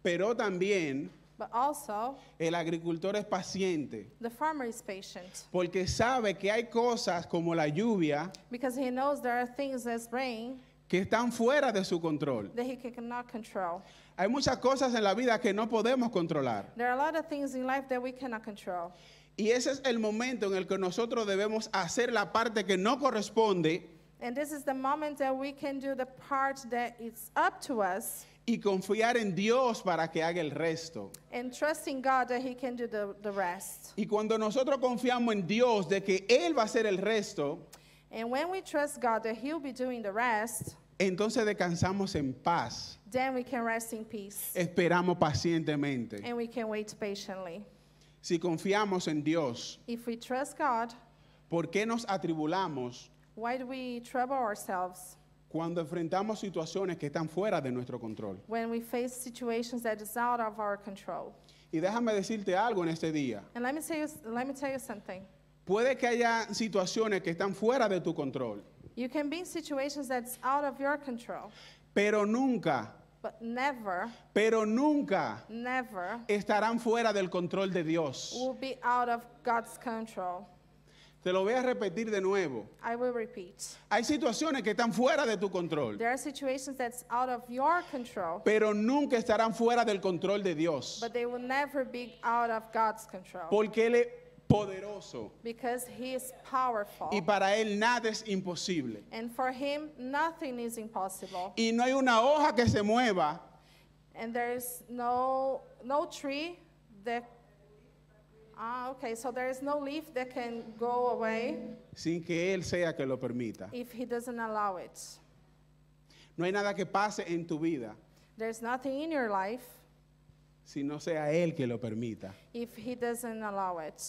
pero también But also, el agricultor es paciente the farmer is patient porque sabe que hay cosas como la lluvia because he knows there are things as rain que están fuera de su control. that he cannot control. Hay muchas cosas en la vida que no podemos controlar. There are a lot of things in life that we cannot control. Y ese es el momento en el que nosotros debemos hacer la parte que no corresponde And this is the moment that we can do the part that is up to us y confiar en Dios para que haga el resto. and trusting God that he can do the rest. Y cuando nosotros confiamos en Dios de que Él va a hacer el resto, And when we trust God that he'll be doing the rest, entonces descansamos en paz, then we can rest in peace esperamos pacientemente. and we can wait patiently. Si confiamos en Dios, If we trust God, ¿por qué nos atribulamos why do we trouble ourselves cuando enfrentamos situaciones que están fuera de nuestro control? when we face situations that is out of our control? Y déjame decirte algo en este día. And let me tell you something. Puede que haya situaciones que están fuera de tu control, You can be in situations that's out of your control, pero nunca, but never estarán fuera del control de Dios. will be out of God's control. Te lo voy a repetir de nuevo. I will repeat. Hay situaciones que están fuera de tu control, There are situations that's out of your control, pero nunca estarán fuera del control de Dios. but they will never be out of God's control Porque Él es poderoso because he is powerful. y para Él nada es imposible. And for him, nothing is impossible. Y no hay una hoja que se mueva And there is no tree that, so there is no leaf that can go away sin que Él sea que lo permita. if he doesn't allow it. No hay nada que pase en tu vida There's nothing in your life si no sea Él que lo permita. if he doesn't allow it.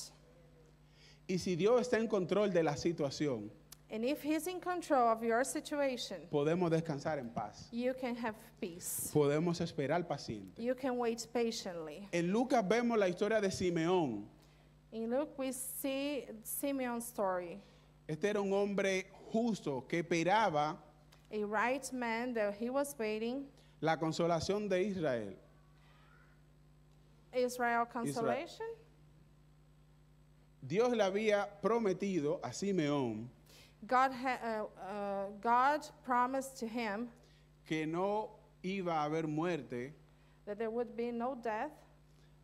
Y si Dios está en control de la situación, And if he's in control of your situation, podemos descansar en paz. you can have peace. Podemos esperar paciente. You can wait patiently. En Lucas vemos la historia de Simeón. In Luke, we see Simeon's story. Este era un hombre justo que esperaba A right man that he was waiting, la consolación de Israel. Israel consolation. Dios le había prometido a Simeón God promised to him que no iba a haber muerte that there would be no death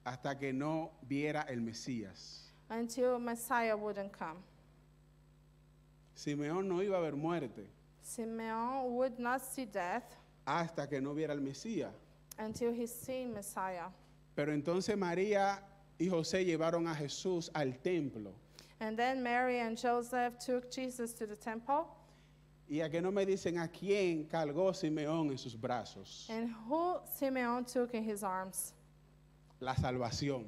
hasta que no viera el Mesías. until Messiah wouldn't come. Simeón no iba a haber muerte Simeon would not see death hasta que no viera el Mesías. until he seen Messiah. Pero entonces María y José llevaron a Jesús al templo. And then Mary and Joseph took Jesus to the temple. Y a que no me dicen a quién cargó Simeón en sus brazos. And who Simeon took in his arms? La salvación.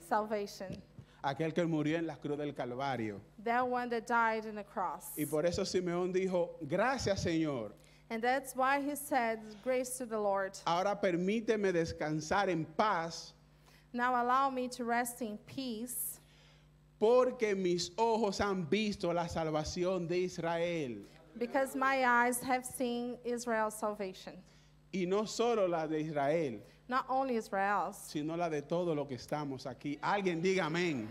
Salvation. Aquel que murió en la cruz del Calvario. That one that died on the cross. Y por eso Simeón dijo, gracias Señor. And that's why he said, grace to the Lord. Ahora permíteme descansar en paz Now allow me to rest in peace, porque mis ojos han visto la salvación de Israel. because my eyes have seen Israel's salvation. Y no solo la de Israel, Not only Israel's, sino la de todos los que estamos aquí. Alguien diga amén.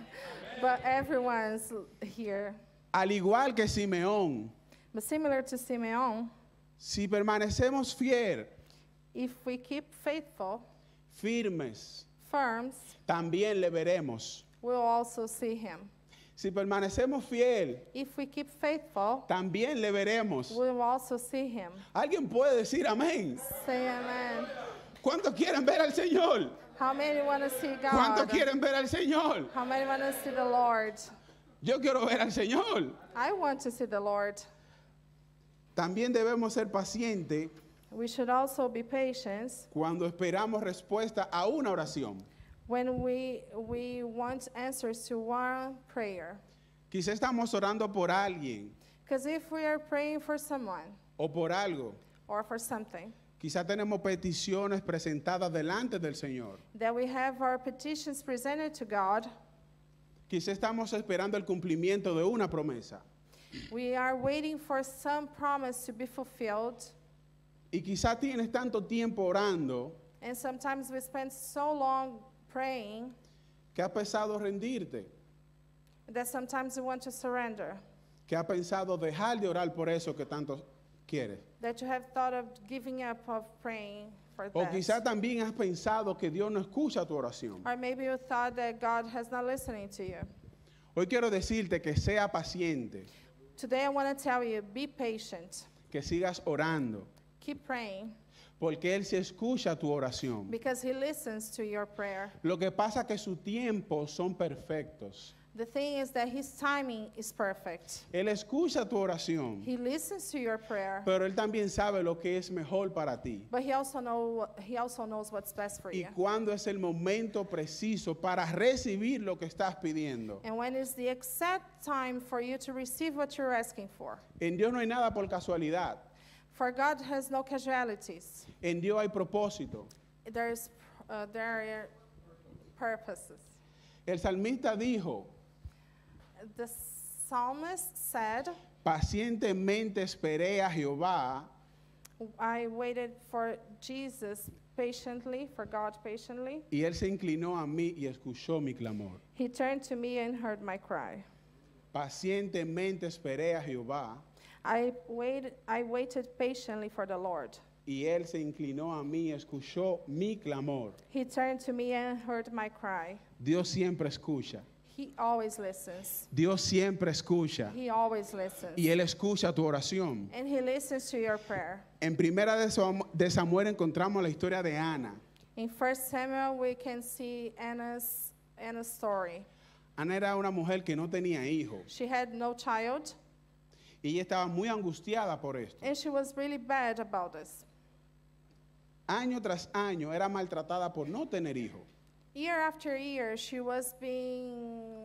but everyone's here. Al igual que Simeón, But similar to Simeon, si permanecemos fiel, if we keep faithful, firmes, firm, también le veremos. we'll also see him. Si permanecemos fiel, If we keep faithful, también le veremos. we'll also see him. ¿Alguien puede decir amén? Say amen. ¿Cuántos quieren ver al Señor? How many want to see ¿Cuántos God? quieren ver al Señor? How many want to see the Lord? Yo quiero ver al Señor. I want to see the Lord. También debemos ser pacientes We should also be patient cuando esperamos respuesta a una oración. when we want answers to one prayer. Quizá estamos orando por alguien Because if we are praying for someone o por algo, or for something, quizá tenemos peticiones presentadas delante del Señor. that we have our petitions presented to God, Quizá estamos esperando el cumplimiento de una promesa. we are waiting for some promise to be fulfilled, Y quizá tienes tanto tiempo orando and sometimes we spend so long praying que has pensado rendirte, that sometimes we want to surrender, que has pensado dejar de orar por eso que tanto quieres. that you have thought of giving up of praying for O quizá that. también has pensado que Dios no escucha tu oración. Or maybe you thought that God has not listening to you. Hoy quiero decirte que sea paciente, Today I want to tell you, be patient. que sigas orando, Keep praying porque Él sí escucha tu oración. because He listens to your prayer. Lo que pasa es que sus tiempos son perfectos. The thing is that His timing is perfect. Él escucha tu oración, He listens to your prayer, pero Él también sabe lo que es mejor para ti. but He also knows what's best for Y you. cuándo es el momento preciso para recibir lo que estás pidiendo. And when is the exact time for you to receive what you're asking for? En Dios no hay nada por casualidad. For God has no casualties. En Dios hay propósito. There are purposes. El salmista dijo, The psalmist said, pacientemente esperé a Jehová I waited for Jesus patiently, for God patiently. y Él se inclinó a mí y escuchó mi clamor. He turned to me and heard my cry. Pacientemente esperé a Jehová I waited patiently for the Lord. y Él se inclinó a mí y escuchó mi clamor. He turned to me and heard my cry. Dios siempre escucha. He always listens. Dios siempre escucha. He always listens. Y Él escucha tu oración. And He listens to your prayer. En Primera de Samuel encontramos la historia de Ana. In 1 Samuel, we can see Anna's story. Ana era una mujer que no tenía hijos She had no child, y ella estaba muy angustiada por esto. and she was really bad about this. Año tras año era maltratada por no tener hijos. Year after year, she was being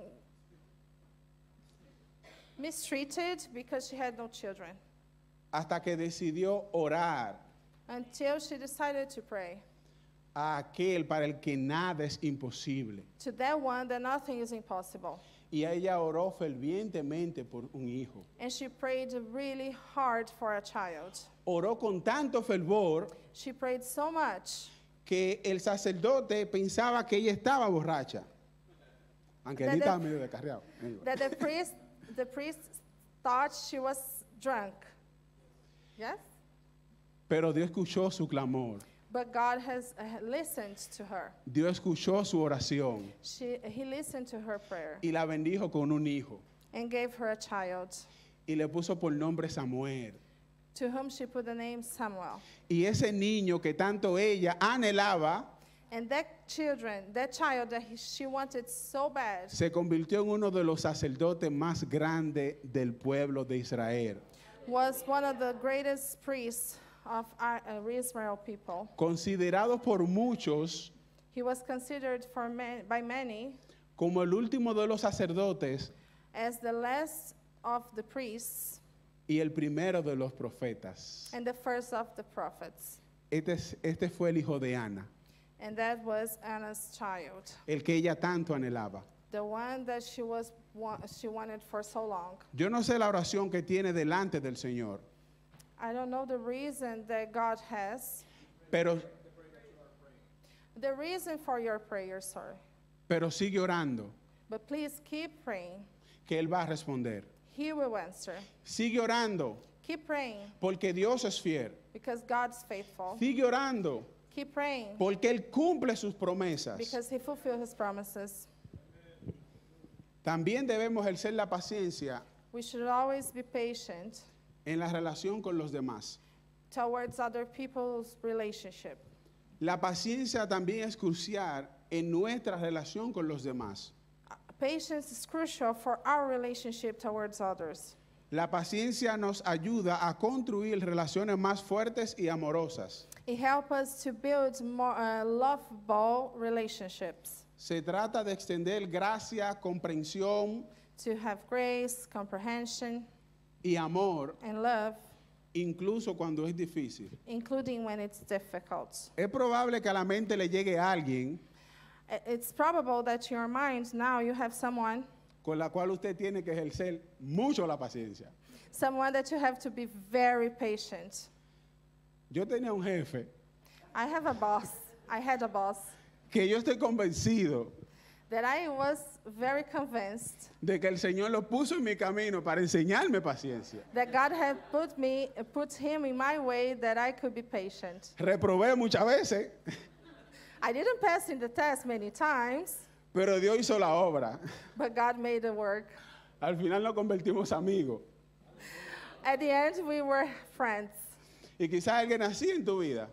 mistreated because she had no children, Hasta que decidió orar until she decided to pray a aquel para el que nada es imposible. to that one that nothing is impossible. Y ella oró fervientemente por un hijo. And she prayed really hard for a child. Oró con tanto fervor She prayed so much que el sacerdote pensaba que ella estaba borracha. Aunque él That estaba the- medio descarriado. Anyway. that the priest thought she was drunk. Yes? Pero Dios escuchó su clamor. But God has listened to her. Dios escuchó su oración He listened to her prayer y la bendijo con un hijo. and gave her a child, Y le puso por nombre Samuel. to whom she put the name Samuel. Y ese niño que tanto ella anhelaba And that child that she wanted so bad, se convirtió en uno de los sacerdotes más grandes del pueblo de Israel. was one of the greatest priests of Israel people. Considerado por muchos He was considered by many como el último de los sacerdotes as the last of the priests y el primero de los profetas. and the first of the prophets. Este fue el hijo de Ana, And that was Anna's child, el que ella tanto anhelaba. the one that she wanted for so long. Yo no sé la oración que tiene delante del Señor, I don't know the reason that God has. pero The reason for your prayer, sorry. sigue orando, But please keep praying. que Él va a responder. He will answer. Sigue orando, Keep praying porque Dios es fiel. because God's faithful. Sigue orando, Keep praying porque Él cumple sus promesas. because He fulfills His promises. También debemos ejercer la paciencia We should always be patient en la relación con los demás. towards other people's relationship. La paciencia también es crucial en nuestra relación con los demás. Patience is crucial for our relationship towards others. La paciencia nos ayuda a construir relaciones más fuertes y amorosas. It helps us to build more lovable relationships, Se trata de extender gracia, comprensión to have grace, comprehension, y amor, and love, incluso cuando es difícil. including when it's difficult. Es probable que a la mente le llegue a alguien It's probable that to your mind now you have someone con la cual usted tiene que ejercer mucho la paciencia. that you have to be very patient. Yo tenía un jefe I had a boss que yo estoy convencido that I was very convinced de que el Señor lo puso en mi camino para enseñarme paciencia. that God had put him in my way that I could be patient. Reprobé muchas veces, I didn't pass in the test many times, pero Dios hizo la obra. but God made the work. Al final nos convertimos amigos. At the end, we were friends. Y quizás alguien así en tu vida.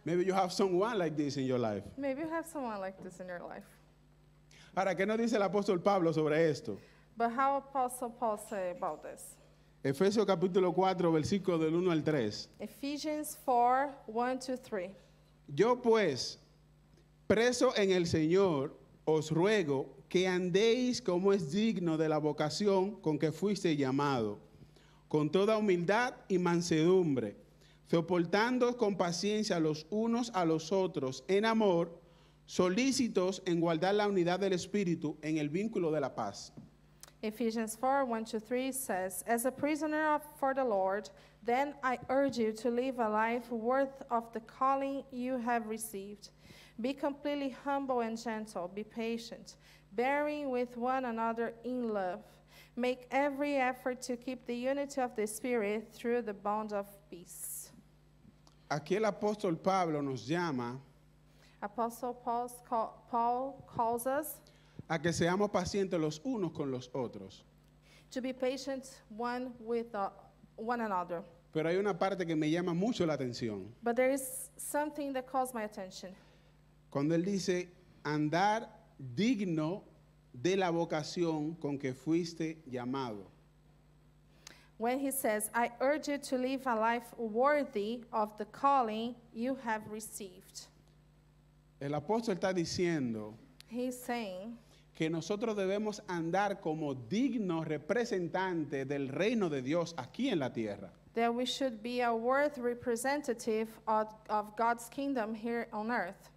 Maybe you have someone like this in your life. Maybe you have someone like this in your life. Ahora, ¿qué nos dice el apóstol Pablo sobre esto? But how Apostle Paul say about this? Efesios capítulo 4, versículo del 1 al 3. Ephesians 4, 1-3. Yo pues, preso en el Señor, os ruego que andéis como es digno de la vocación con que fuiste llamado, con toda humildad y mansedumbre, soportándoos con paciencia los unos a los otros en amor, solícitos en guardar la unidad del Espíritu en el vínculo de la paz. Ephesians 4, 1-3 says, As a prisoner for the Lord, then I urge you to live a life worthy of the calling you have received. Be completely humble and gentle. Be patient, bearing with one another in love. Make every effort to keep the unity of the Spirit through the bond of peace. Aquí el apóstol Pablo nos llama Apostle Paul calls us a que seamos pacientes los unos con los otros. to be patient one with one another. Pero hay una parte que me llama mucho la atención. But there is something that calls my attention. Cuando él dice, andar digno de la vocación con que fuiste llamado. When he says, I urge you to live a life worthy of the calling you have received. El apóstol está diciendo He's saying que nosotros debemos andar como dignos representantes del reino de Dios aquí en la tierra. that we should be a worthy representative of God's kingdom here on earth.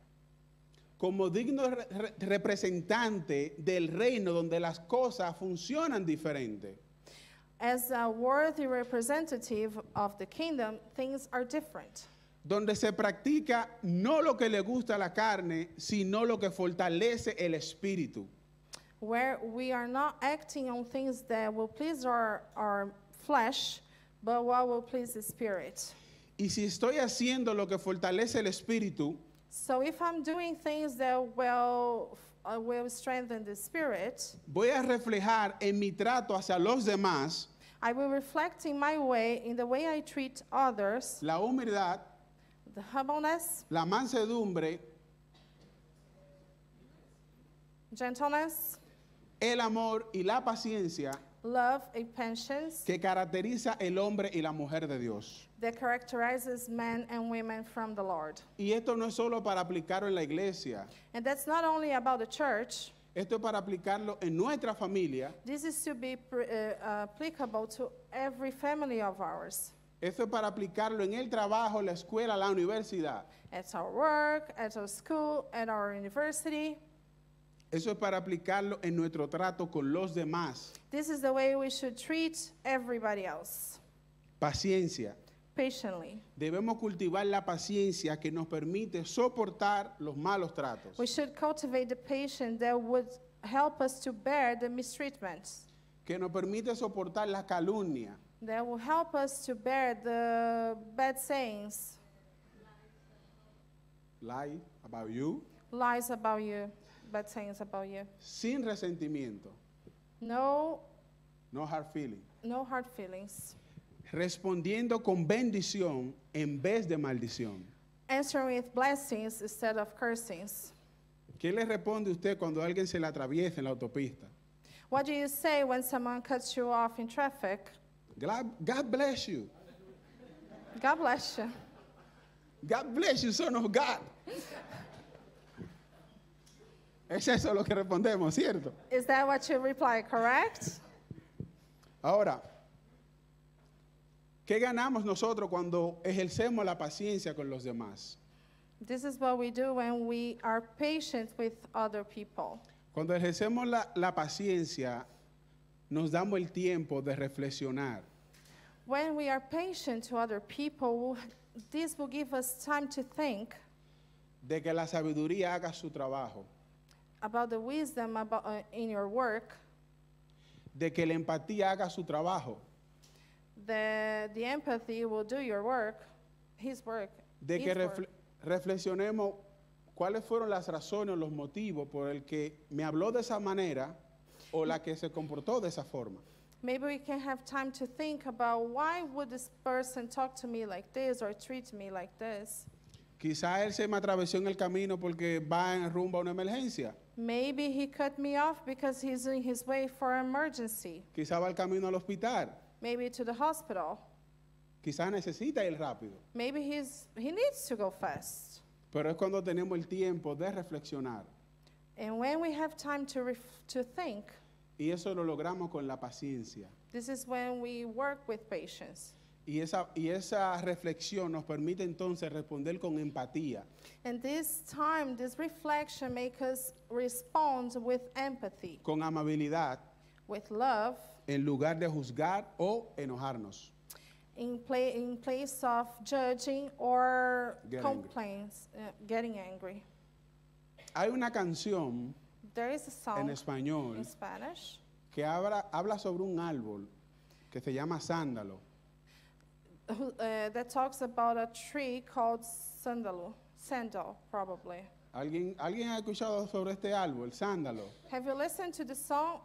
Como dignos representantes del reino donde las cosas funcionan diferente. As a worthy representative of the kingdom, things are different. Donde se practica no lo que le gusta a la carne, sino lo que fortalece el espíritu. Where we are not acting on things that will please our flesh, but what will please the spirit. Y si estoy haciendo lo que fortalece el espíritu, So if I'm doing things that will strengthen the spirit, voy a reflejar en mi trato hacia los demás I will reflect in my way, in the way I treat others, la humildad, the humbleness, la mansedumbre, gentleness, el amor y la paciencia love, and patience que caracteriza el hombre y la mujer de Dios. that characterizes men and women from the Lord. Y esto no es solo para aplicarlo en la iglesia, And that's not only about the church. esto es para aplicarlo en nuestra familia, This is to be applicable to every family of ours. esto es para aplicarlo en el trabajo, la escuela, la universidad. At our work, at our school, at our university. Eso es para aplicarlo en nuestro trato con los demás. This is the way we should treat everybody else. Paciencia. Patiently. Debemos cultivar la paciencia que nos permite soportar los malos tratos. We should cultivate the patience that would help us to bear the mistreatments, Que nos permite soportar la calumnia. that will help us to bear the bad sayings, Lie about you. lies about you, bad sayings about you. Sin resentimiento. No hard feeling. hard feelings. Respondiendo con bendición en vez de maldición. Answering with blessings instead of cursings. ¿Qué le responde usted cuando alguien se le atraviesa en la autopista? What do you say when someone cuts you off in traffic? God bless you. God bless you. God bless you, son of God. Es eso lo que respondemos, ¿cierto? Is that what you reply, correct? Ahora, ¿qué ganamos nosotros cuando ejercemos la paciencia con los demás? This is what we do when we are patient with other people. Cuando ejercemos la paciencia, nos damos el tiempo de reflexionar. When we are patient to other people, this will give us time to think De que la sabiduría haga su trabajo. about the wisdom in your work, De que la empatía haga su trabajo. the empathy will do your work, his work. De his que work. reflexionemos cuáles fueron las razones o los motivos por el que me habló de esa manera o la que se comportó de esa forma. Maybe we can have time to think about why would this person talk to me like this or treat me like this. Quizá él se me atravesó en el camino porque va en rumbo a una emergencia. Maybe he cut me off because he's in his way for an emergency. Quizá va al camino al hospital. Maybe to the hospital. Quizá necesita ir rápido. Maybe he needs to go fast. Pero es cuando tenemos el tiempo de reflexionar. And when we have time to think, Y eso lo logramos con la paciencia. this is when we work with patience. Y esa reflexión nos permite entonces responder con empatía. And this time, this reflection makes us respond with empathy, Con amabilidad, with love, en lugar de juzgar o enojarnos. in place of judging or Get angry. complaints, getting angry. Hay una canción There is a en song español in Spanish que habla sobre un árbol que se llama sándalo. that talks about a tree called sandal, probably. ¿Alguien ha escuchado sobre este árbol, sándalo? Have you listened to the song?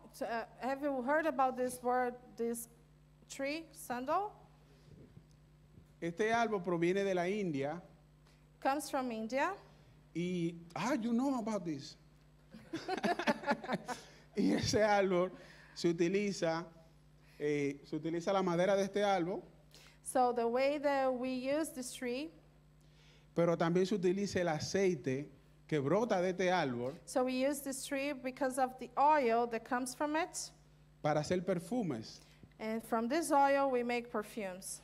Have you heard about this word, this tree, sandal? Este árbol proviene de la India Comes from India. y, you know about this. Y ese árbol se utiliza la madera de este árbol, So the way that we use this tree, pero también se utiliza el aceite que brota de este árbol so we use this tree because of the oil that comes from it. para hacer perfumes. And from this oil, we make perfumes.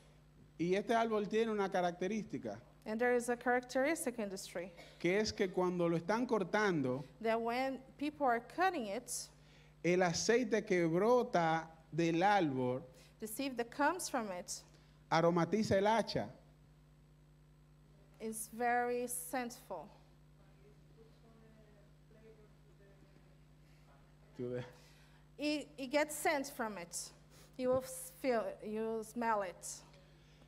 Y este árbol tiene una característica, And there is a characteristic in this tree que es que cuando lo están cortando, that when people are cutting it, el aceite que brota del árbol the seed that comes from it aromatiza el hacha. is very scentful. It gets scent from it. You will feel it, you will smell it,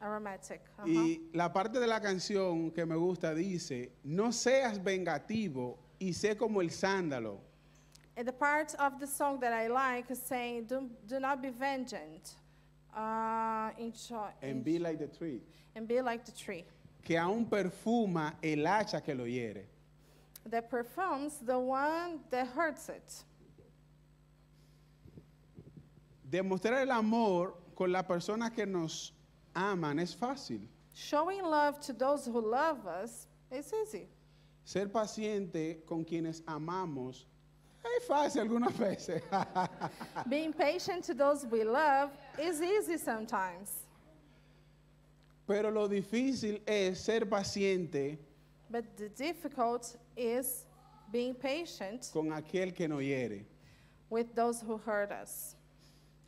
aromatic. Y la parte de la canción que me gusta dice, no seas vengativo y sé como el sándalo. And the part of the song that I like is saying, do not be vengeant, And be like the tree. and be like the tree Que aún perfuma el hacha que lo hiere. that perfumes the one that hurts it. Demostrar el amor con las personas que nos aman es fácil. Showing love to those who love us is easy. Ser paciente con quienes amamos es fácil algunas veces. Being patient to those we love is easy sometimes. Pero lo difícil es ser paciente But the difficult is being patient con aquel que nos hiere. with those who hurt us.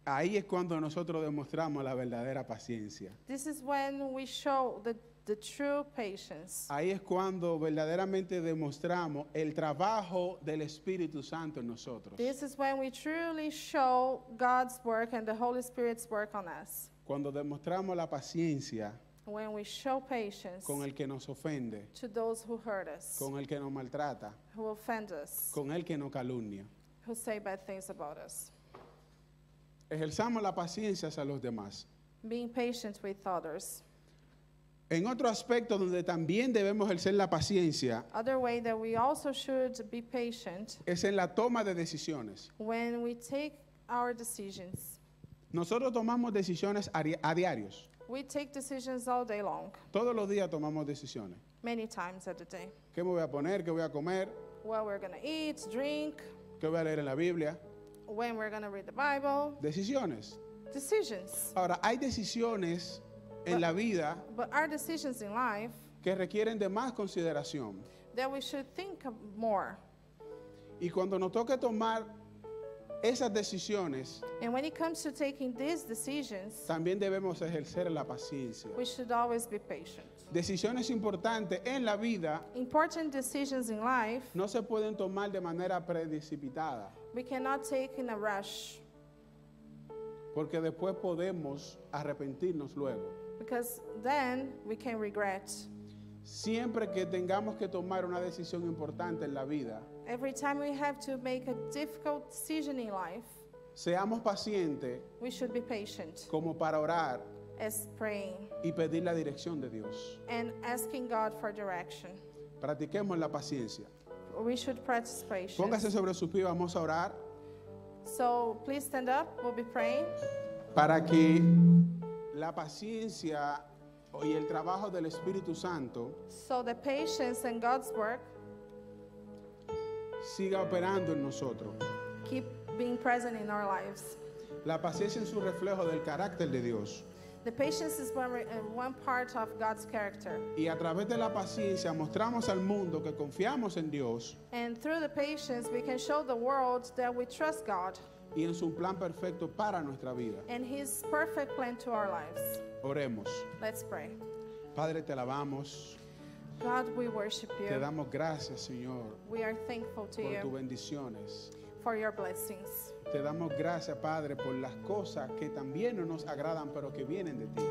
Ahí es cuando nosotros demostramos la verdadera paciencia. This is when we show the true patience. Ahí es cuando verdaderamente demostramos el trabajo del Espíritu Santo en nosotros. This is when we truly show God's work and the Holy Spirit's work on us. Cuando demostramos la paciencia When we show patience con el que nos ofende, to those who hurt us, con el que nos maltrata, who offend us, con el que nos calumnia. who say bad things about us. Ejerzamos la paciencia hacia los demás. Being patient with others. En otro aspecto donde también debemos ejercer la paciencia Other way that we also should be patient es en la toma de decisiones. when we take our decisions. Nosotros tomamos decisiones a diarios. We take decisions all day long, Todos los días tomamos decisiones. many times at the day. ¿Qué me voy a poner? ¿Qué voy a comer? What we're going to eat, drink, ¿Qué voy a leer en la Biblia? when we're going to read the Bible, Decisiones. decisions. Ahora, hay decisiones en la vida But our decisions in life que requieren de más consideración. that we should think of more. Y cuando nos toque tomar esas decisiones, And when it comes to taking these decisions, también debemos ejercer la paciencia. we should always be patient. Decisiones importantes en la vida Important decisions in life, no se pueden tomar de manera precipitada, we cannot take in a rush porque después podemos arrepentirnos luego. because then we can regret. Siempre que tengamos que tomar una decisión importante en la vida, Every time we have to make a difficult decision in life, seamos pacientes we should be patient como para orar as praying y pedir la dirección de Dios. and asking God for direction. Practiquemos la paciencia. We should practice patience. Póngase sobre sus pies, vamos a orar So please stand up, we'll be praying. para que la paciencia y el trabajo del Espíritu Santo So the patience and God's work siga operando en nosotros. keep being present in our lives. La paciencia es un reflejo del carácter de Dios. The patience is one part of God's character. Y a través de la paciencia mostramos al mundo que confiamos en Dios And through the patience, we can show the world that we trust God y en su plan perfecto para nuestra vida. and His perfect plan to our lives. Oremos. Let's pray. Padre, te alabamos. God, we worship Te you. damos gracias, Señor, We are thankful to por tus you bendiciones. for your blessings. Te damos gracias, Padre, por las cosas que también no nos agradan, pero que vienen de ti.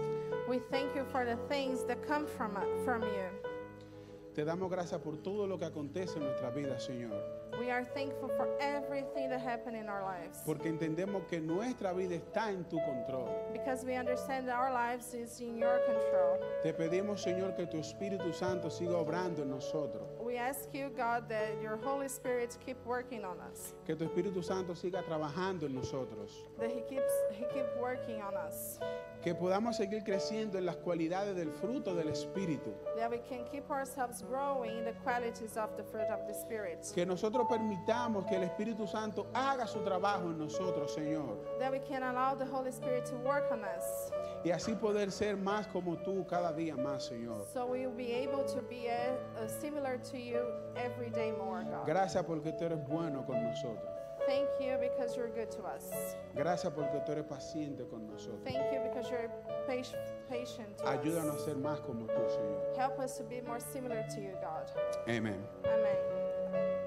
We thank you for the things that come from you. Te damos gracias por todo lo que acontece en nuestra vida, Señor. We are thankful for everything that happened in our lives Porque entendemos que nuestra vida está en tu control. because we understand that our lives is in your control. Te pedimos, Señor, que tu Espíritu Santo siga obrando en nosotros. We ask you, God, that your Holy Spirit keep working on us, Que tu Espíritu Santo siga trabajando en nosotros. that He keep working on us, Que podamos seguir creciendo en las cualidades del fruto del Espíritu. that we can keep ourselves growing in the qualities of the fruit of the Spirit, Que nosotros permitamos que el Espíritu Santo haga su trabajo en nosotros, Señor. that we can allow the Holy Spirit to work on us, Y así poder ser más como tú cada día más, Señor. so we will be able to be similar to you every day more, God. Gracias porque tú eres bueno con nosotros. Thank you because you're good to us. Gracias porque tú eres paciente con nosotros. Thank you because you're patient to Ayúdanos a us. ser más como tú, Señor. Help us to be more similar to you, God. Amén. Amen.